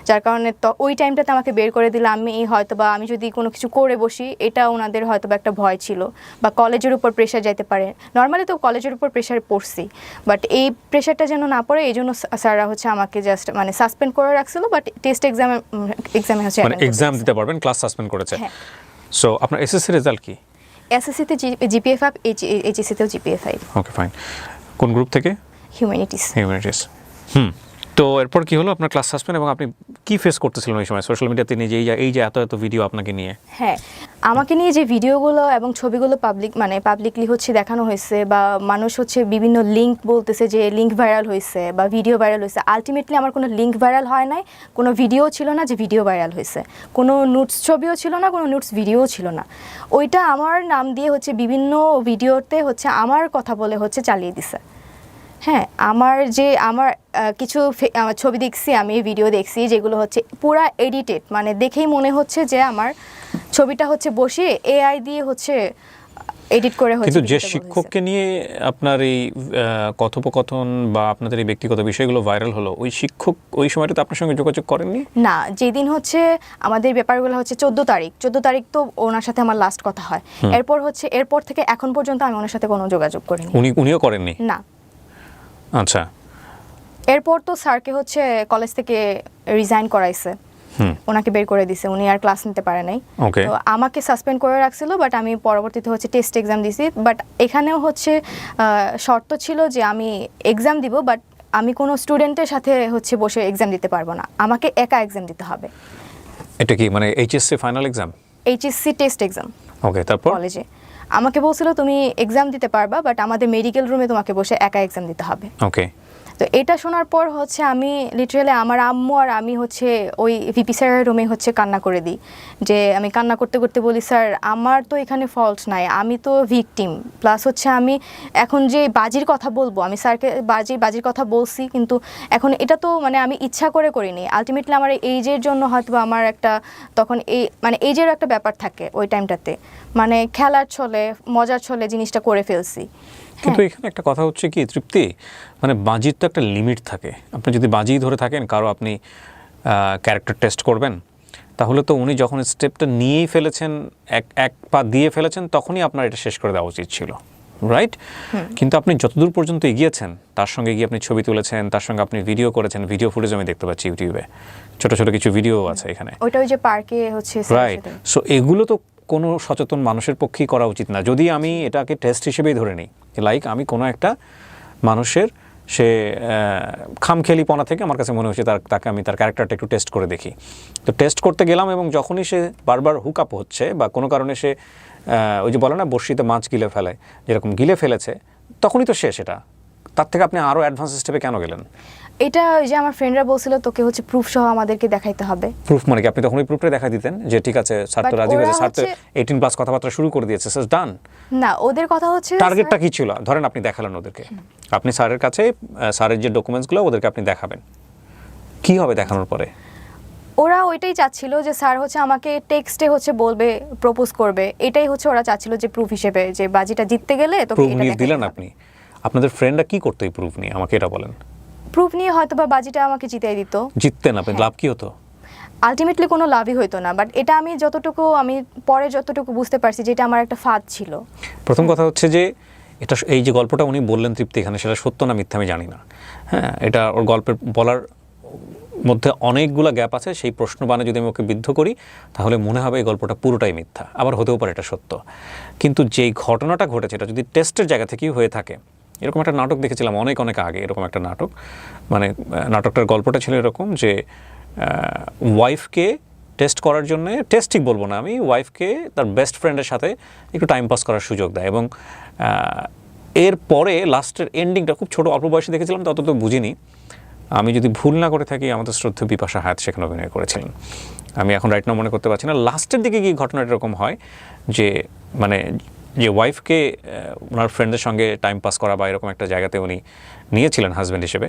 যার কারণে তো ওই টাইমটাতে আমাকে বের করে দিলে আমি হয়তো বা আমি যদি কোনো কিছু করে বসি এটা ওনাদের হয়তো বা একটা ভয় ছিল, বা কলেজের উপর প্রেশার যাইতে পারে। নর্মালি তো কলেজের উপর প্রেশারে পড়ছি, বাট এই প্রেশারটা যেন না পড়ে এই জন্য স্যাররা হচ্ছে আমাকে জাস্ট মানে সাসপেন্ড করে রাখছিল, বাট টেস্ট এক্সামে হচ্ছে মানে এক্সাম দিতে পারবেন, ক্লাস সাসপেন্ড করেছে। হ্যাঁ। সো আপনার এসএসসি রেজাল্ট কি? এসএসসিতে জিপিএ 5, এইচএসসিতেও জিপিএ 5। Okay fine. কোন গ্রুপ থেকে? হিউম্যানিটিস। হিউম্যানিটিস। তো এরপর কি হলো? আপনার ক্লাস সাসপেন্ড, এবং আপনি কি ফেস করতেছিলেন ওই সময় সোশ্যাল মিডিয়াতে নিয়ে, যে এই যে এত এত ভিডিও আপনাকে নিয়ে? হ্যাঁ, আমাকে নিয়ে যে ভিডিওগুলো এবং ছবিগুলো পাবলিকলি হচ্ছে দেখানো হয়েছে, বা মানুষ হচ্ছে বিভিন্ন লিঙ্ক বলতেছে যে লিঙ্ক ভাইরাল হয়েছে বা ভিডিও ভাইরাল হয়েছে। আলটিমেটলি আমার কোনো লিঙ্ক ভাইরাল হয় নাই, কোনো ভিডিও ছিল না যে ভিডিও ভাইরাল হয়েছে, কোনো নোটস ছবিও ছিল না, কোনো নোটস ভিডিওও ছিল না। ওইটা আমার নাম দিয়ে হচ্ছে বিভিন্ন ভিডিওতে হচ্ছে আমার কথা বলে হচ্ছে চালিয়ে দিছে। হ্যাঁ, আমার কিছু আমার ছবি দেখছি, আমি ভিডিও দেখছি যেগুলো হচ্ছে পুরা এডিটেড, মানে দেখেই মনে হচ্ছে যে আমার ছবিটা হচ্ছে বসিয়ে এআই দিয়ে হচ্ছে এডিট করে হচ্ছে। কিন্তু যে শিক্ষককে নিয়ে আপনার এই কথোপকথন বা আপনাদের এই ব্যক্তিগত বিষয়গুলো ভাইরাল হলো, ওই শিক্ষক ওই সময়টাতে আপনার সঙ্গে যোগাযোগ করেননি? না, যেদিন হচ্ছে আমাদের ব্যাপারগুলো হচ্ছে 14 তারিখ তো ওনার সাথে আমার লাস্ট কথা হয়। এরপর থেকে এখন পর্যন্ত আমি ওনার সাথে কোনো যোগাযোগ করিনি। উনিও করেননি? না। আচ্ছা। এরপর তো স্যারকে হচ্ছে কলেজ থেকে রিজাইন করাইছে, ওনাকে বের করে দিছে, উনি আর ক্লাস নিতে পারে নাই। তো আমাকে সাসপেন্ড করে রাখছিল, বাট আমি পরবর্তীতে হচ্ছে টেস্ট এক্সাম দিছি। বাট এখানেও হচ্ছে শর্ত ছিল যে আমি এক্সাম দিব, বাট আমি কোনো স্টুডেন্টের সাথে হচ্ছে বসে এক্সাম দিতে পারবো না, আমাকে একা এক্সাম দিতে হবে। এটা কি মানে HSC final exam? HSC test exam. Okay, তারপর কলেজে আমাকে বলছিল তুমি এক্সাম দিতে পারবা, বাট আমাদের মেডিকেল রুমে তোমাকে বসে একা এক্সাম দিতে হবে। ওকে। তো এটা শোনার পর হচ্ছে আমি লিটারালি আমার আম্মু আর আমি হচ্ছে ওই ভিপি স্যারের রুমে হচ্ছে কান্না করে দিই, যে আমি কান্না করতে করতে বলি, স্যার আমার তো এখানে ফল্ট নাই, আমি তো ভিকটিম, প্লাস হচ্ছে আমি এখন যে বাজির কথা বলবো, আমি স্যারকে বাজির কথা বলছি, কিন্তু এখন এটা তো মানে আমি ইচ্ছা করে করিনি, আলটিমেটলি আমার এইজের জন্য হয়তো আমার একটা তখন মানে এইজের একটা ব্যাপার থাকে ওই টাইমটাতে, মানে খেলার ছলে মজার ছলে জিনিসটা করে ফেলছি। কিন্তু এখানে একটা কথা হচ্ছে কি তৃপ্তি, মানে বাজির তো একটা লিমিট থাকে। আপনি যদি বাজি ধরে থাকেন, কারো আপনি ক্যারেক্টার টেস্ট করবেন, তাহলে তো উনি যখন স্টেপটা নিয়েই ফেলেছেন, এক পা দিয়ে ফেলেছেন, তখনই আপনার এটা শেষ করে দেওয়া উচিত ছিল, রাইট? কিন্তু আপনি যতদূর পর্যন্ত এগিয়েছেন, তার সঙ্গে গিয়ে আপনি ছবি তুলেছেন, তার সঙ্গে আপনি ভিডিও করেছেন, ভিডিও ফুটেজ আমি দেখতে পাচ্ছি ইউটিউবে, ছোট ছোট কিছু ভিডিও আছে এখানে, ওইটা ওই যে পার্কে হচ্ছে, রাইট? সো এগুলো তো কোনো সচেতন মানুষের পক্ষেই করা উচিত না, যদি আমি এটাকে টেস্ট হিসেবেই ধরে নিই। লাইক আমি কোনো একটা মানুষের সে খামখেয়ালিপনা থেকে আমার কাছে মনে হচ্ছে তাকে আমি তার ক্যারেক্টারটা একটু টেস্ট করে দেখি। তো টেস্ট করতে গেলাম, এবং যখনই সে বারবার হুক আপ হচ্ছে বা কোনো কারণে সে ওই যে বলে না বড়শিতে মাছ গিলে ফেলে, যেরকম গিলে ফেলেছে, তখনই তো শেষ। এটা তার থেকে আপনি আরও অ্যাডভান্স স্টেপে কেন গেলেন? এটা ওই যে আমার ফ্রেন্ডরা বলছিল তোকে হচ্ছে প্রুফ সহ আমাদেরকে দেখাইতে হবে। প্রুফ মানে কি? আপনি তখনই প্রুফটা দেখা দিতেন যে ঠিক আছে স্যার তো রাজি হয়েছে, স্যার তো 18+ কথাবার্তা শুরু করে দিয়েছে, স্যার ডান। না, ওদের কথা হচ্ছে টার্গেটটা কি ছিল? ধরেন আপনি দেখালেন ওদেরকে, আপনি স্যারের কাছে স্যারের যে ডকুমেন্টসগুলো ওদেরকে আপনি দেখাবেন, কি হবে দেখানোর পরে? ওরা ওইটাই চাচ্ছিল যে স্যার হচ্ছে আমাকে টেক্সটে হচ্ছে বলবে, প্রপোজ করবে, এটাই হচ্ছে ওরা চাচ্ছিল যে প্রুফ হিসেবে, যে বাজিটা জিততে গেলে তোকে প্রুফ এটা নিয়ে দিলেন আপনি। আপনাদের ফ্রেন্ডরা কি করতো এই প্রুফ নিয়ে, আমাকে এটা বলেন। প্রুফ নিয়ে হয়তো বা বাজিটা আমাকে জিতিয়ে দিত। জিততেন আপনি, লাভ কি হতো? আলটিমেটলি কোনো লাভই হতো না, বাট এটা আমি পরে যতটুকু বুঝতে পারছি যে এটা আমার একটা ফাঁদ ছিল। প্রথম কথা হচ্ছে যে এটা, এই যে গল্পটা উনি বললেন তৃপ্তি এখানে, সেটা সত্য না মিথ্যা আমি জানি না। হ্যাঁ, এটা ওর গল্পের বলার মধ্যে অনেকগুলো গ্যাপ আছে। সেই প্রশ্নবাণে যদি আমি ওকে বিদ্ধ করি, তাহলে মনে হবে এই গল্পটা পুরোটাই মিথ্যা, আবার হতেও পারে এটা সত্য। কিন্তু যেই ঘটনাটা ঘটেছে, এটা যদি টেস্টের জায়গা থেকেই হয়ে থাকে, এরকম একটা নাটক দেখেছিলাম অনেক আগে, এরকম একটা নাটক, মানে নাটকটার গল্পটা ছিল এরকম যে ওয়াইফকে টেস্ট করার জন্য, টেস্ট ঠিক বলবো না আমি, ওয়াইফকে তার বেস্ট ফ্রেন্ডের সাথে একটু টাইম পাস করার সুযোগ দেয়, এবং এরপরে লাস্টের এন্ডিংটা খুব ছোট অল্প বয়সে দেখেছিলাম, তত তো বুঝিনি। আমি যদি ভুল না করে থাকি, আমাদের শ্রদ্ধেয় বিপাশা হায়াত সেখানে অভিনয় করেছিলেন, আমি এখন রাইট নাও মনে করতে পারছি না। লাস্টের দিকে গিয়ে ঘটনাটা এরকম হয় যে মানে যে ওয়াইফকে ওনার ফ্রেন্ডের সঙ্গে টাইম পাস করা বা এরকম একটা জায়গাতে উনি নিয়েছিলেন হাজব্যান্ড হিসেবে,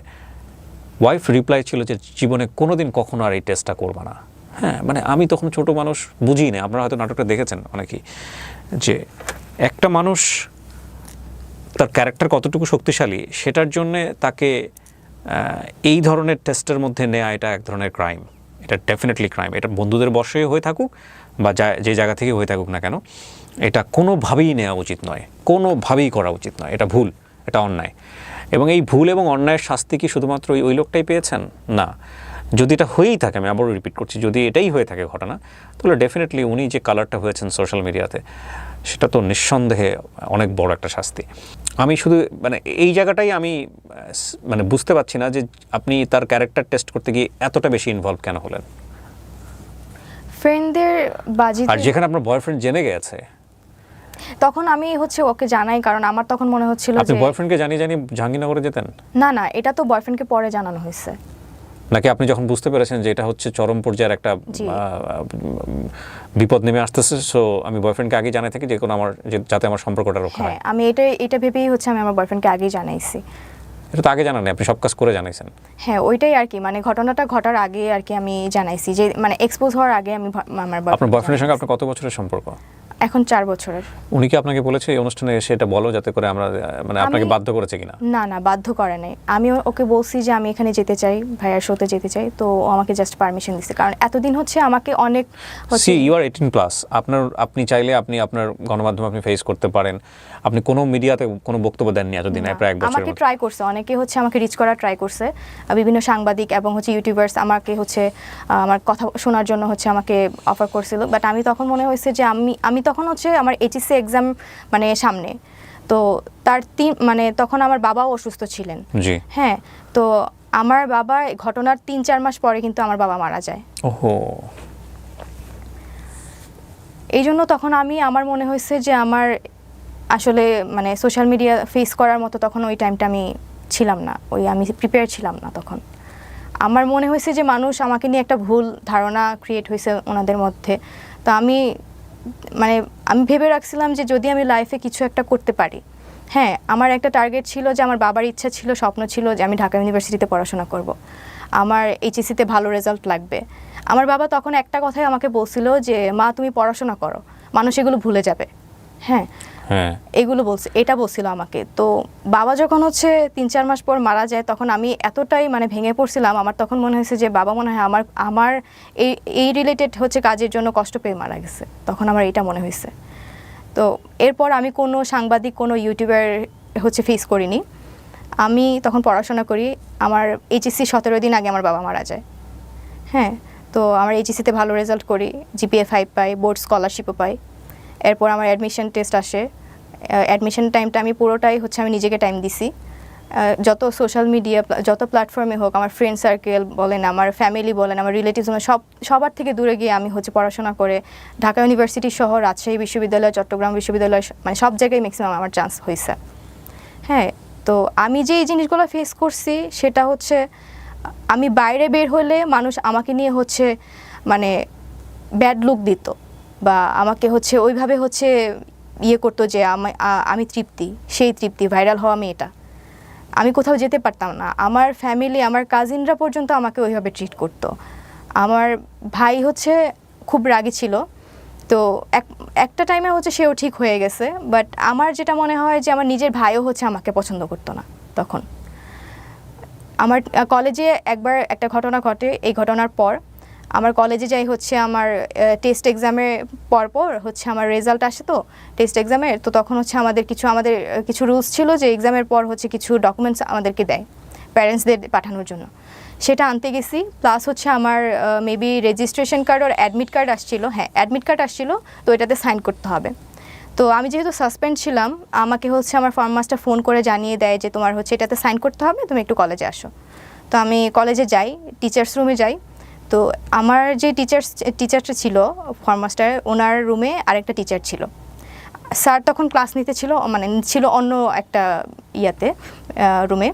ওয়াইফ রিপ্লাই ছিল যে জীবনে কোনোদিন কখনো আর এই টেস্টটা করবা না। হ্যাঁ, মানে আমি তখন ছোট মানুষ, বুঝিই না, আপনারা হয়তো নাটকটা দেখেছেন অনেকেই, যে একটা মানুষ তার ক্যারেক্টার কতটুকু শক্তিশালী সেটার জন্যে তাকে এই ধরনের টেস্টের মধ্যে নেওয়া এটা এক ধরনের ক্রাইম, এটা ডেফিনেটলি ক্রাইম। এটা বন্ধুদের বশে হয়ে থাকুক বা যে জায়গা থেকে হয়ে থাকুক না কেন, এটা কোনোভাবেই নেওয়া উচিত নয়, কোনোভাবেই করা উচিত নয়, এটা ভুল, এটা অন্যায়। এবং এই ভুল এবং অন্যায়ের শাস্তি কি শুধুমাত্র ওই লোকটাই পেয়েছেন? না, যদি এটা হয়েই থাকে, আমি আবারও রিপিট করছি, যদি এটাই হয়ে থাকে ঘটনা, তাহলে ডেফিনেটলি উনি যে কালারটা হয়েছেন সোশ্যাল মিডিয়াতে, সেটা তো নিঃসন্দেহে অনেক বড় একটা শাস্তি। আমি শুধু মানে এই জায়গাটাই আমি মানে বুঝতে পারছি না যে আপনি তার ক্যারেক্টার টেস্ট করতে গিয়ে এতটা বেশি ইনভলভ কেন হলেন। ফ্রেন্ডদের বাজি, আর যেখানে আপনার বয়ফ্রেন্ড জেনে গেছে, তখন আমি হচ্ছে ওকে জানাই, কারণ আমার তখন মনে হচ্ছিল আপনি যে বয়ফ্রেন্ডকে জানিয়ে জাহাঙ্গীরনগরে যেতেন? না, এটা তো বয়ফ্রেন্ডকে পরে জানানো হয়েছে। নাকি আপনি যখন বুঝতে পেরেছেন যে এটা হচ্ছে চরম পর্যায়ের একটা জি। বিপদ নেমে আসতেছে, সো আমি বয়ফ্রেন্ডকে আগে জানাই থাকি যে কোনো যাতে আমার সম্পর্কটা রক্ষা হয়? হ্যাঁ, আমি এটা ভেবেই হচ্ছে আমি আমার বয়ফ্রেন্ডকে আগেই জানাইছি। এটা তো আগে জানান, আপনি সব কাজ করে জানাইছেন। হ্যাঁ, ওইটাই আর কি, মানে ঘটনাটা ঘটার আগে আর কি আমি জানাইছি, যে মানে এক্সপোজ হওয়ার আগে আমি আমার আপনার বয়ফ্রেন্ডের সঙ্গে আপনার কত বছরের সম্পর্ক? এখন 4 বছরের। উনি কি আপনাকে বলেছে এই অনুষ্ঠানে এসে এটা বলো, যাতে করে আমরা মানে আপনাকে বাধ্য করেছে কিনা? না, বাধ্য করে নাই। আমি ওকে বলছি যে আমি এখানে যেতে চাই, ভাইয়ার শোতে যেতে চাই, তো ও আমাকে জাস্ট পারমিশন দিছে, কারণ এতদিন হচ্ছে আমাকে অনেক সি ইউ আর 18+, আপনি চাইলে আপনি আপনার গণমাধ্যমে আপনি ফেস করতে পারেন। আপনি কোনো মিডিয়াতে কোনো বক্তব্য দেননি এতদিন, প্রায় 1 বছরের আমাকে মতো। ট্রাই করছে, অনেকে হচ্ছে আমাকে রিচ করার ট্রাই করছে, বিভিন্ন সাংবাদিক এবং হচ্ছে ইউটিউবার্স আমাকে হচ্ছে আমার কথা শোনার জন্য হচ্ছে আমাকে অফার করছিল, বাট আমি তখন মনে হয়েছে যে আমি তখন হচ্ছে আমার এইচএসসি এক্সাম মানে সামনে, তো তার মানে তখন আমার বাবাও অসুস্থ ছিলেন। জি। হ্যাঁ, তো আমার বাবা ঘটনার 3-4 মাস পরে কিন্তু আমার বাবা মারা যায়। ওহো। এই জন্য তখন আমার মনে হয়েছে যে আমার আসলে মানে সোশ্যাল মিডিয়া ফেস করার মতো তখন ওই টাইমটা আমি ছিলাম না, আমি প্রিপেয়ার ছিলাম না তখন। আমার মনে হয়েছে যে মানুষ আমাকে নিয়ে একটা ভুল ধারণা ক্রিয়েট হয়েছে ওনাদের মধ্যে। তো আমি ভেবে রাখছিলাম যে যদি আমি লাইফে কিছু একটা করতে পারি, হ্যাঁ, আমার একটা টার্গেট ছিল, যে আমার বাবার ইচ্ছা ছিল, স্বপ্ন ছিল যে আমি ঢাকা ইউনিভার্সিটিতে পড়াশোনা করব, আমার এইচএসসিতে ভালো রেজাল্ট লাগবে। আমার বাবা তখন একটা কথাই আমাকে বলছিল যে মা, তুমি পড়াশোনা করো, মানুষ এগুলো ভুলে যাবে। হ্যাঁ, এগুলো এটা বলছিল আমাকে। তো বাবা যখন হচ্ছে 3-4 মাস পর মারা যায়, তখন আমি এতটাই মানে ভেঙে পড়ছিলাম। আমার তখন মনে হয়েছে যে বাবা মনে হয় আমার এই রিলেটেড হচ্ছে কাজের জন্য কষ্ট পেয়ে মারা গেছে, তখন আমার এটা মনে হয়েছে। তো এরপর আমি কোনো সাংবাদিক, কোনো ইউটিউবার হচ্ছে ফেস করিনি। আমি তখন পড়াশোনা করি। আমার এইচএসসি 17 দিন আগে আমার বাবা মারা যায়। হ্যাঁ, তো আমার এইচএসসিতে ভালো রেজাল্ট করি, জিপিএ 5 পাই, বোর্ড স্কলারশিপও পাই। এরপর আমার অ্যাডমিশন টেস্ট আসে। অ্যাডমিশন টাইমটা আমি পুরোটাই হচ্ছে আমি নিজেকে টাইম দিছি। যত সোশ্যাল মিডিয়া, যত প্ল্যাটফর্মে হোক, আমার ফ্রেন্ড সার্কেল বলেন, আমার ফ্যামিলি বলেন, আমার রিলেটিভস বলেন, সবার থেকে দূরে গিয়ে আমি হচ্ছে পড়াশোনা করে ঢাকা ইউনিভার্সিটি সহ রাজশাহী বিশ্ববিদ্যালয়, চট্টগ্রাম বিশ্ববিদ্যালয়, মানে সব জায়গায় ম্যাক্সিমাম আমার চান্স হয়েছে। হ্যাঁ, তো আমি যে এই জিনিসগুলো ফেস করছি, সেটা হচ্ছে আমি বাইরে বের হলে মানুষ আমাকে নিয়ে হচ্ছে মানে ব্যাড লুক দিত, বা আমাকে হচ্ছে ওইভাবে হচ্ছে ইয়ে করতো যে আমি তৃপ্তি, সেই তৃপ্তি, ভাইরাল হওয়া মেয়েটা। আমি কোথাও যেতে পারতাম না। আমার ফ্যামিলি, আমার কাজিনরা পর্যন্ত আমাকে ওইভাবে ট্রিট করতো। আমার ভাই হচ্ছে খুব রাগী ছিল, তো একটা টাইমে হচ্ছে সেও ঠিক হয়ে গেছে, বাট আমার যেটা মনে হয় যে আমার নিজের ভাইও হচ্ছে আমাকে পছন্দ করতো না তখন। আমার কলেজে একবার একটা ঘটনা ঘটে। এই ঘটনার পর আমার কলেজে যাই হচ্ছে আমার টেস্ট এক্সামের পর হচ্ছে আমার রেজাল্ট আসে, তো টেস্ট এক্সামের, তো তখন হচ্ছে আমাদের কিছু রুলস ছিল যে এক্সামের পর হচ্ছে কিছু ডকুমেন্টস আমাদেরকে দেয় প্যারেন্টসদের পাঠানোর জন্য। সেটা আনতে গেছি, প্লাস হচ্ছে আমার মেবি রেজিস্ট্রেশন কার্ড আর অ্যাডমিট কার্ড আসছিল। হ্যাঁ, অ্যাডমিট কার্ড আসছিল, তো এটাতে সাইন করতে হবে। তো আমি যেহেতু সাসপেন্ড ছিলাম, আমাকে হচ্ছে আমার ফর্ম মাস্টার ফোন করে জানিয়ে দেয় যে তোমার হচ্ছে এটাতে সাইন করতে হবে, তুমি একটু কলেজে আসো। তো আমি কলেজে যাই, টিচার্স রুমে যাই। তো আমার যে টিচারটা ছিল ফর্ম মাস্টার, ওনার রুমে আরেকটা টিচার ছিল। স্যার তখন ক্লাস নিতে ছিল, মানে ছিল অন্য একটা রুমে।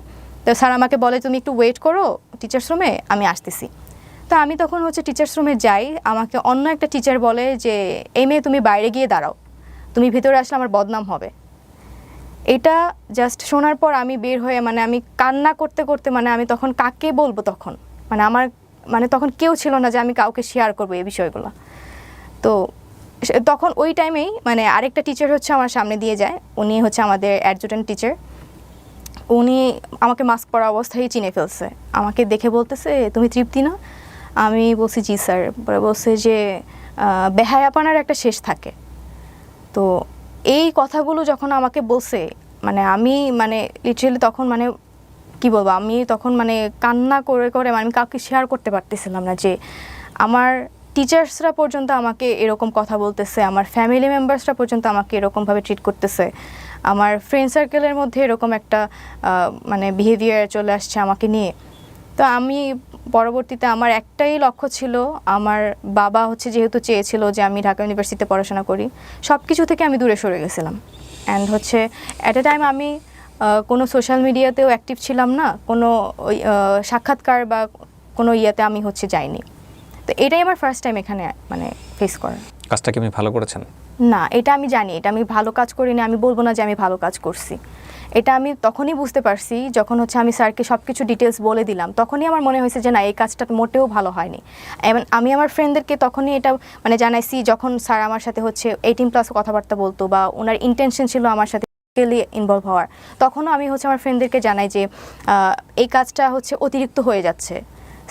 তো স্যার আমাকে বলে তুমি একটু ওয়েট করো টিচার্স রুমে, আমি আসতেছি। তো আমি তখন হচ্ছে টিচার্স রুমে যাই, আমাকে অন্য একটা টিচার বলে যে এই মেয়ে তুমি বাইরে গিয়ে দাঁড়াও, তুমি ভিতরে আসলে আমার বদনাম হবে। এটা জাস্ট শোনার পর আমি বের হয়ে আমি কান্না করতে করতে, আমি তখন কাকে বলবো, তখন আমার তখন কেউ ছিল না যে আমি কাউকে শেয়ার করবো এই বিষয়গুলো। তো তখন ওই টাইমেই মানে আরেকটা টিচার হচ্ছে আমার সামনে দিয়ে যায়, উনি হচ্ছে আমাদের অ্যাডজুটেন্ট টিচার। উনি আমাকে মাস্ক পরা অবস্থায় চিনে ফেলছে, আমাকে দেখে বলতেছে তুমি তৃপ্তি না? আমি বলছি জি স্যার। পরে বলছে যে বেহায়াপনার একটা শেষ থাকে। তো এই কথাগুলো যখন আমাকে বলছে, মানে আমি মানে লিটারেলি তখন মানে কি বলবো, আমি তখন মানে কান্না করে করে আমি কাউকে শেয়ার করতে পারতেছিলাম না যে আমার টিচার্সরা পর্যন্ত আমাকে এরকম কথা বলতেছে, আমার ফ্যামিলি মেম্বার্সরা পর্যন্ত আমাকে এরকমভাবে ট্রিট করতেছে, আমার ফ্রেন্ড সার্কেলের মধ্যে এরকম একটা মানে বিহেভিয়ার চলে আসছে আমাকে নিয়ে। তো আমি পরবর্তীতে আমার একটাই লক্ষ্য ছিল, আমার বাবা হচ্ছে যেহেতু চেয়েছিল যে আমি ঢাকা ইউনিভার্সিটিতে পড়াশোনা করি, সব কিছু থেকে আমি দূরে সরে গেছিলাম। অ্যান্ড হচ্ছে অ্যাট এ টাইম আমি কোনো সোশ্যাল মিডিয়াতেও অ্যাক্টিভ ছিলাম না, কোনো সাক্ষাৎকার বা কোনো ইয়েতে আমি হচ্ছে যাইনি। তো এটাই আমার ফার্স্ট টাইম এখানে মানে ফেস করার। কাজটা কি আপনি ভালো করেছেন? না, এটা আমি জানি এটা আমি ভালো কাজ করিনি, আমি বলবো না যে আমি ভালো কাজ করছি। এটা আমি তখনই বুঝতে পারছি যখন হচ্ছে আমি স্যারকে সব কিছু ডিটেলস বলে দিলাম, তখনই আমার মনে হয়েছে যে না, এই কাজটা মোটেও ভালো হয়নি। এবং আমি আমার ফ্রেন্ডদেরকে তখনই এটা মানে জানাইছি যখন স্যার আমার সাথে হচ্ছে 18+ কথাবার্তা বলতো বা ওনার ইন্টেনশন ছিল আমার সাথে ইনভলভ হওয়ার, তখনও আমি হচ্ছে আমার ফ্রেন্ডদেরকে জানাই যে এই কাজটা হচ্ছে অতিরিক্ত হয়ে যাচ্ছে।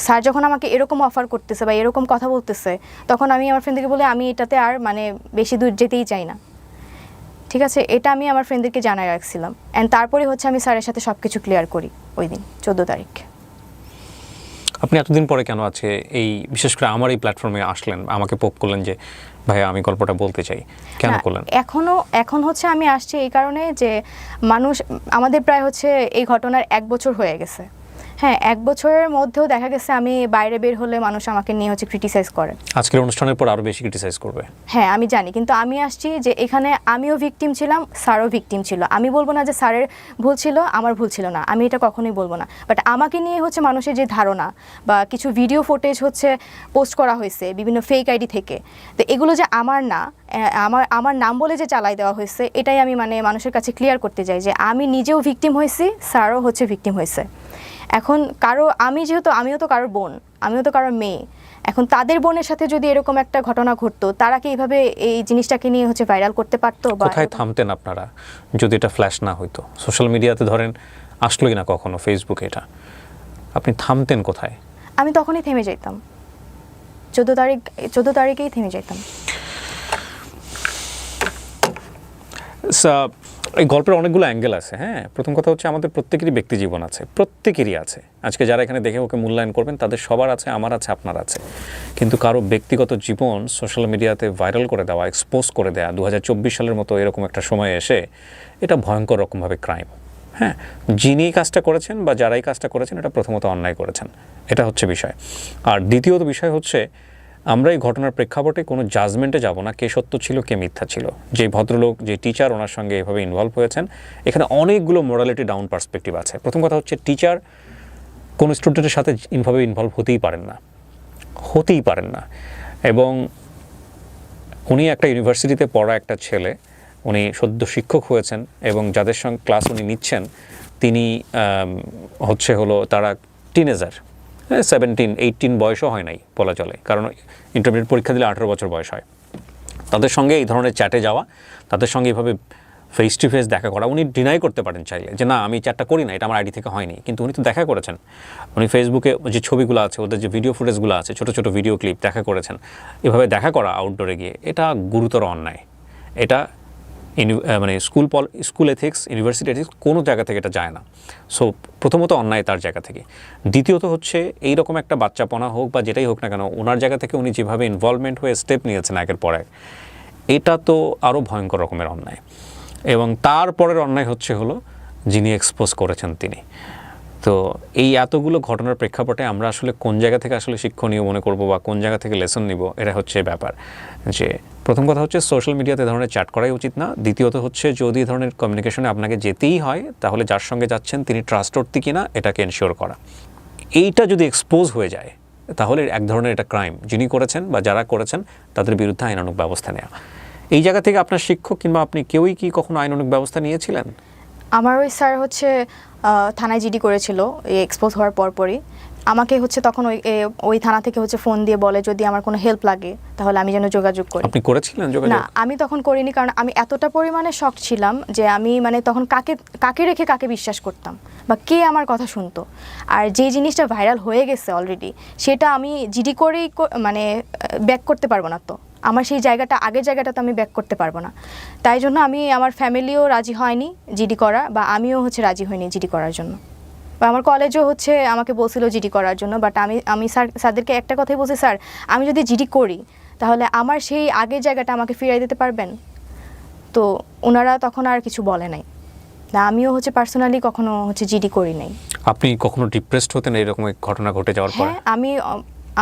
স্যার যখন আমাকে এরকম অফার করতেছে বা এরকম কথা বলতেছে, তখন আমি আমার ফ্রেন্ডদেরকে বলে আমি এটাতে আর মানে বেশি দূর যেতেই চাই না। ঠিক আছে, এটা আমি আমার ফ্রেন্ডদেরকে জানাই রাখছিলাম। অ্যান্ড তারপরে হচ্ছে আমি স্যারের সাথে সব কিছু ক্লিয়ার করি ওই দিন 14 তারিখ। আপনি এতদিন পরে কেন আছে এই বিশেষ করে আমার এই প্ল্যাটফর্মে আসলেন, আমাকে পোক করলেন যে ভাইয়া আমি গল্পটা বলতে চাই, কেন করলেন? এখন হচ্ছে আমি আসছি এই কারণে যে মানুষ আমাদের প্রায় হচ্ছে এই ঘটনার 1 বছর হয়ে গেছে। হ্যাঁ, 1 বছরের মধ্যেও দেখা গেছে আমি বাইরে বের হলে মানুষ আমাকে নিয়ে হচ্ছে ক্রিটিসাইজ করে। আজকের অনুষ্ঠানের পর আরো বেশি ক্রিটিসাইজ করবে। হ্যাঁ আমি জানি, কিন্তু আমি আসছি যে এখানে আমিও ভিকটিম ছিলাম, স্যারও ভিকটিম ছিল। আমি বলবো না যে স্যারের ভুল ছিল, আমার ভুল ছিল না, আমি এটা কখনোই বলবো না। বাট আমাকে নিয়ে হচ্ছে মানুষের যে ধারণা বা কিছু ভিডিও ফুটেজ হচ্ছে পোস্ট করা হয়েছে বিভিন্ন ফেক আইডি থেকে, তো এগুলো যে আমার না, আমার নাম বলে যে চালাই দেওয়া হয়েছে, এটাই আমি মানে মানুষের কাছে ক্লিয়ার করতে চাই যে আমি নিজেও ভিকটিম হয়েছি, স্যারও হচ্ছে ভিকটিম হয়েছে। এখন আমিও তো কারোর বোন, আমিও তো কারোর মেয়ে। এখন তাদের বোনের সাথে যদি এরকম একটা ঘটনা ঘটতো, তারা কি এইভাবে এই জিনিসটাকে নিয়ে হচ্ছে ভাইরাল করতে পারতো? বা কোথায় থামতেন আপনারা যদি এটা ফ্ল্যাশ না হইতো? সোশ্যাল মিডিয়াতে ধরেন আসলোই না কখনো, ফেসবুকে এটা, আপনি থামতেন কোথায়? আমি তখনই থেমে যেতাম, 14 তারিখেই থেমে যেতাম। এই গল্পের অনেকগুলো অ্যাঙ্গেল আছে। হ্যাঁ, প্রথম কথা হচ্ছে আমাদের প্রত্যেকেরই ব্যক্তি জীবন আছে, প্রত্যেকেরই আছে। আজকে যারা এখানে দেখে ওকে মূল্যায়ন করবেন তাদের সবার আছে, আমার আছে, আপনার আছে। কিন্তু কারো ব্যক্তিগত জীবন সোশ্যাল মিডিয়াতে ভাইরাল করে দেওয়া, এক্সপোজ করে দেওয়া 2024 সালের মতো এরকম একটা সময়ে এসে, এটা ভয়ঙ্কর রকমভাবে ক্রাইম। হ্যাঁ, যিনি কাজটা করেছেন বা যারাই কাজটা করেছেন, এটা প্রথমত অন্যায় করেছেন, এটা হচ্ছে বিষয়। আর দ্বিতীয়ত বিষয় হচ্ছে আমরা এই ঘটনার প্রেক্ষাপটে কোনো জাজমেন্টে যাব না কে সত্য ছিল কে মিথ্যা ছিল। যে ভদ্রলোক, যে টিচার ওনার সঙ্গে এভাবে ইনভলভ হয়েছেন, এখানে অনেকগুলো মোরালিটি ডাউন পার্সপেক্টিভ আছে। প্রথম কথা হচ্ছে টিচার কোনো স্টুডেন্টের সাথে ইনভলভ হতেই পারেন না। এবং উনি একটা ইউনিভার্সিটিতে পড়া একটা ছেলে, উনি সদ্য শিক্ষক হয়েছেন এবং যাদের সঙ্গে ক্লাস উনি নিচ্ছেন তিনি তারা টিনেজার, 17-18 বয়সও হয় নাই বলা চলে, কারণ ইন্টারমিডিয়েট পরীক্ষা দিলে 18 বছর বয়স হয়। তাদের সঙ্গে এই ধরনের চ্যাটে যাওয়া, তাদের সঙ্গে এইভাবে ফেস টু ফেস দেখা করা, উনি ডিনাই করতে পারেন চাইলে যে না আমি চ্যাটটা করি না, এটা আমার আইডি থেকে হয়নি, কিন্তু উনি তো দেখা করেছেন। উনি ফেসবুকে যে ছবিগুলো আছে, ওদের যে ভিডিও ফুটেজগুলো আছে, ছোটো ছোটো ভিডিও ক্লিপ দেখা করেছেন। এভাবে দেখা করা আউটডোরে গিয়ে, এটা গুরুতর অন্যায়। এটা মানে স্কুল এথিক্স, ইউনিভার্সিটি এথিক্স কোনো জায়গা থেকে এটা যায় না। সো প্রথমত অন্যায় তার জায়গা থেকে। দ্বিতীয়ত হচ্ছে এইরকম একটা বাচ্চাপনা হোক বা যেটাই হোক না কেন, ওনার জায়গা থেকে উনি যেভাবে ইনভলভমেন্ট হয়ে স্টেপ নিয়েছেন একের পর এক, এটা তো আরও ভয়ঙ্কর রকমের অন্যায়। এবং তারপরের অন্যায় হলো যিনি এক্সপোজ করেছেন তিনি। তো এই এতগুলো ঘটনার প্রেক্ষাপটে আমরা আসলে কোন জায়গা থেকে আসলে শিক্ষণীয় মনে করব বা কোন জায়গা থেকে লেসন নিব, এটা হচ্ছে ব্যাপার। যে প্রথম কথা হচ্ছে সোশ্যাল মিডিয়াতে ধরনের চ্যাট করাই উচিত না। দ্বিতীয়ত হচ্ছে যদি ধরনের কমিউনিকেশনে আপনাকে যেতেই হয়, তাহলে যার সঙ্গে যাচ্ছেন তিনি ট্রাস্টওয়ার্থি কিনা এটাকে এনশিওর করা। এইটা যদি এক্সপোজ হয়ে যায় তাহলে এক ধরনের এটা ক্রাইম। যিনি করেছেন বা যারা করেছেন তাদের বিরুদ্ধে আইনানুগ ব্যবস্থা নেওয়া। এই জায়গা থেকে আপনার শিক্ষক কিংবা আপনি কেউই কি কখনো আইনানুগ ব্যবস্থা নিয়েছিলেন? আমার ওই স্যার হচ্ছে থানায় জিডি করেছিল এই এক্সপোজ হওয়ার পরপরই। আমাকে হচ্ছে তখন ওই থানা থেকে হচ্ছে ফোন দিয়ে বলে যদি আমার কোনো হেল্প লাগে তাহলে আমি যেন যোগাযোগ করি। আপনি করেছিলেন যোগাযোগ? না, আমি তখন করিনি, কারণ আমি এতটা পরিমাণে শক ছিলাম যে আমি মানে তখন কাকে রেখে কাকে বিশ্বাস করতাম বা কে আমার কথা শুনতো। আর যে জিনিসটা ভাইরাল হয়ে গেছে অলরেডি, সেটা আমি জিডি করেই মানে ব্যাক করতে পারবো না। তো আমার সেই জায়গাটা, আগের জায়গাটা তো আমি ব্যাক করতে পারবো না। তাই জন্য আমার ফ্যামিলিও রাজি হয়নি জিডি করা, বা আমিও হচ্ছে রাজি হইনি জিডি করার জন্য। বা আমার কলেজও হচ্ছে আমাকে বলছিল জিডি করার জন্য, বাট আমি স্যারদেরকে একটা কথাই বলছি, স্যার আমি যদি জিডি করি তাহলে আমার সেই আগের জায়গাটা আমাকে ফিরিয়ে দিতে পারবেন? তো ওনারা তখন আর কিছু বলে নাই। না, আমিও হচ্ছে পার্সোনালি কখনো হচ্ছে জিডি করি নাই। আপনি কখনো ডিপ্রেসড হতেন এরকম ঘটনা ঘটে যাওয়ার পর? হ্যাঁ, আমি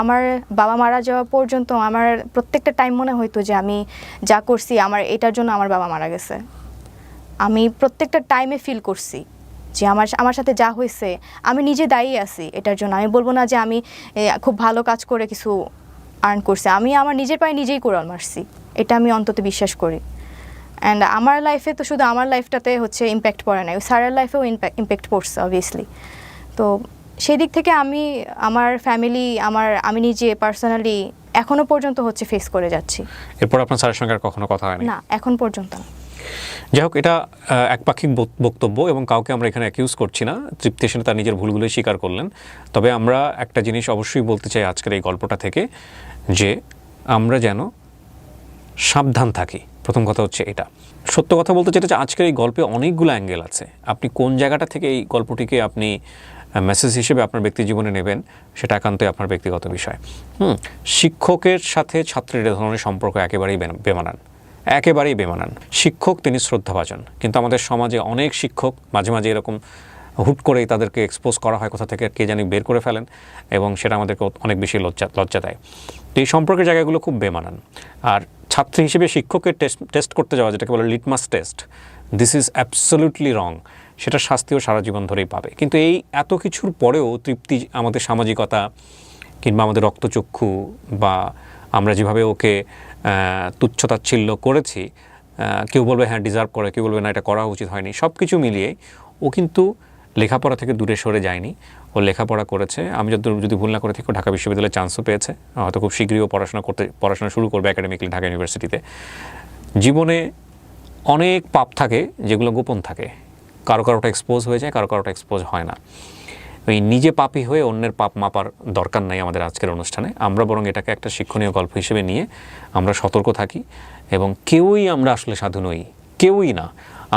আমার বাবা মারা যাওয়া পর্যন্ত আমার প্রত্যেকটা টাইম মনে হইতো যে আমি যা করছি আমার এটার জন্য আমার বাবা মারা গেছে। আমি প্রত্যেকটা টাইমে ফিল করছি যে আমার সাথে যা হয়েছে আমি নিজে দায়ী আছি এটার জন্য। আমি বলবো না যে আমি খুব ভালো কাজ করে কিছু আর্ন করছি, আমি আমার নিজের পায়ে নিজেই কোড়াল মারছি, এটা আমি অন্তত বিশ্বাস করি। অ্যান্ড আমার লাইফে তো শুধু আমার লাইফটাতে হচ্ছে ইম্প্যাক্ট পড়ে নাই, স্যারের লাইফেও ইম্প্যাক্ট পড়ছে অবভিয়াসলি। তো সেই দিক থেকে আমার ফ্যামিলি, আমি নিজে পার্সোনালি এখনো পর্যন্ত হচ্ছে ফেস করে যাচ্ছি। এরপর আপনার স্যারের সঙ্গে আর কখনো কথা হয়নি? না, এখন পর্যন্ত না। যাই হোক, এটা একপাক্ষিক বক্তব্য এবং কাউকে আমরা এখানে অ্যাকিউজ করছি না। তৃপ্তি এসে তার নিজের ভুলগুলোই স্বীকার করলেন। তবে আমরা একটা জিনিস অবশ্যই বলতে চাই আজকের এই গল্পটা থেকে, যে আমরা যেন সাবধান থাকি। প্রথম কথা হচ্ছে এটা। সত্য কথা বলতে যেটা, যে আজকের এই গল্পে অনেকগুলো অ্যাঙ্গেল আছে। আপনি কোন জায়গাটা থেকে এই গল্পটিকে আপনি মেসেজ হিসেবে আপনার ব্যক্তি জীবনে নেবেন সেটা একান্তই আপনার ব্যক্তিগত বিষয়। শিক্ষকের সাথে ছাত্রের এ ধরনের সম্পর্ক একেবারেই বেমানান। শিক্ষক তিনি শ্রদ্ধাভাজন, কিন্তু আমাদের সমাজে অনেক শিক্ষক মাঝে মাঝে এরকম হুট করেই তাদেরকে এক্সপোজ করা হয়, কোথা থেকে কে জানি বের করে ফেলেন, এবং সেটা আমাদেরকে অনেক বেশি লজ্জা দেয়। তো এই সম্পর্কের জায়গাগুলো খুব বেমানান। আর ছাত্রী হিসেবে শিক্ষকের টেস্ট করতে যাওয়া, যেটাকে বলে litmus test, this is absolutely রং। সেটা শাস্তিও সারা জীবন ধরেই পাবে। কিন্তু এই এত কিছুর পরেও তৃপ্তি আমাদের সামাজিকতা কিংবা আমাদের রক্তচক্ষু বা আমরা যেভাবে ওকে তুচ্ছতাচ্ছিল্য করেছি, কেউ বলবে হ্যাঁ ডিজার্ভ করে, কেউ বলবে না এটা করা উচিত হয়নি, সব কিছু মিলিয়ে ও কিন্তু লেখাপড়া থেকে দূরে সরে যায়নি। ও লেখাপড়া করেছে। আমি যদি ভুল না করে থাকি, ঢাকা বিশ্ববিদ্যালয়ে চান্সও পেয়েছে। হয়তো খুব শীঘ্রই পড়াশোনা শুরু করবে একাডেমিক্যালি ঢাকা ইউনিভার্সিটিতে। জীবনে অনেক পাপ থাকে যেগুলো গোপন থাকে, কারোটা এক্সপোজ হয়ে যায়, কারোটা এক্সপোজ হয় না। ওই নিজে পাপী হয়ে অন্যের পাপ মাপার দরকার নাই আমাদের আজকের অনুষ্ঠানে। আমরা বরং এটাকে একটা শিক্ষণীয় গল্প হিসেবে নিয়ে আমরা সতর্ক থাকি, এবং আমরা আসলে সাধু নই, কেউই না।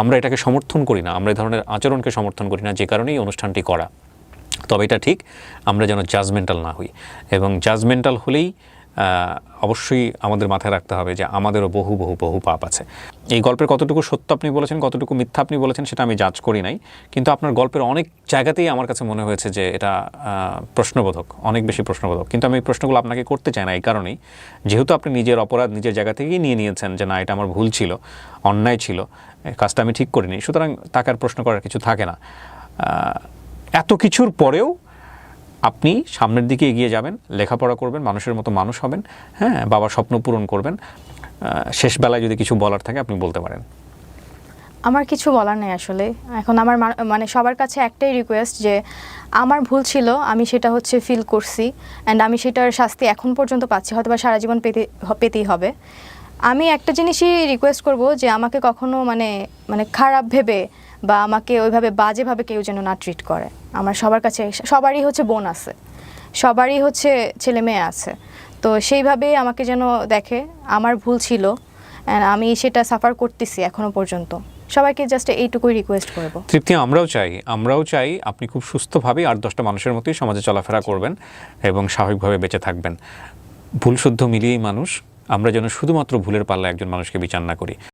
আমরা এটাকে সমর্থন করি না, আমরা এই ধরনের আচরণকে সমর্থন করি না, যে কারণেই অনুষ্ঠানটি করা। তবে এটা ঠিক, আমরা যেন জাজমেন্টাল না হই, এবং জাজমেন্টাল হলেই অবশ্যই আমাদের মাথায় রাখতে হবে যে আমাদেরও বহু বহু বহু পাপ আছে। এই গল্পের কতটুকু সত্য আপনি বলেছেন, কতটুকু মিথ্যা আপনি বলেছেন, সেটা আমি জাজ করি নাই। কিন্তু আপনার গল্পের অনেক জায়গাতেই আমার কাছে মনে হয়েছে যে এটা প্রশ্নবোধক, অনেক বেশি প্রশ্নবোধক। কিন্তু আমি এই প্রশ্নগুলো আপনাকে করতে চাই না এই কারণেই, যেহেতু আপনি নিজের অপরাধ নিজের জায়গা থেকেই নিয়েছেন যে না, এটা আমার ভুল ছিল, অন্যায় ছিল, কাজটা আমি ঠিক করিনি, সুতরাং তাকে আর প্রশ্ন করার কিছু থাকে না। এত কিছুর পরেও আপনি সামনের দিকে এগিয়ে যাবেন, লেখাপড়া করবেন, মানুষের মতো মানুষ হবেন, হ্যাঁ, বাবার স্বপ্ন পূরণ করবেন। শেষ বেলায় যদি কিছু বলার থাকে আপনি বলতে পারেন। আমার কিছু বলার নেই আসলে। এখন আমার মানে সবার কাছে একটাই রিকোয়েস্ট যে আমার ভুল ছিল, আমি সেটা হচ্ছে ফিল করছি, অ্যান্ড আমি সেটার শাস্তি এখন পর্যন্ত পাচ্ছি, হয়তো বা সারা জীবন পেতেই হবে। আমি একটা জিনিসই রিকোয়েস্ট করব যে আমাকে কখনো মানে খারাপ ভেবে বা আমাকে ওইভাবে বাজেভাবে কেউ যেন না ট্রিট করে। আমার সবার কাছে, সবারই হচ্ছে বোন আছে, সবারই হচ্ছে ছেলে মেয়ে আছে, তো সেইভাবেই আমাকে যেন দেখে। আমার ভুল ছিল, অ্যান্ড আমি সেটা সাফার করতেছি এখনো পর্যন্ত। সবাইকে জাস্ট এইটুকুই রিকোয়েস্ট করব। তৃপ্তি, আমরাও চাই আপনি খুব সুস্থভাবে আর 10টা মানুষের মতোই সমাজে চলাফেরা করবেন এবং স্বাভাবিকভাবে বেঁচে থাকবেন। ভুল শুদ্ধ মিলিয়েই মানুষ, আমরা যেন শুধুমাত্র ভুলের পাল্লায় একজন মানুষকে বিচার না করি।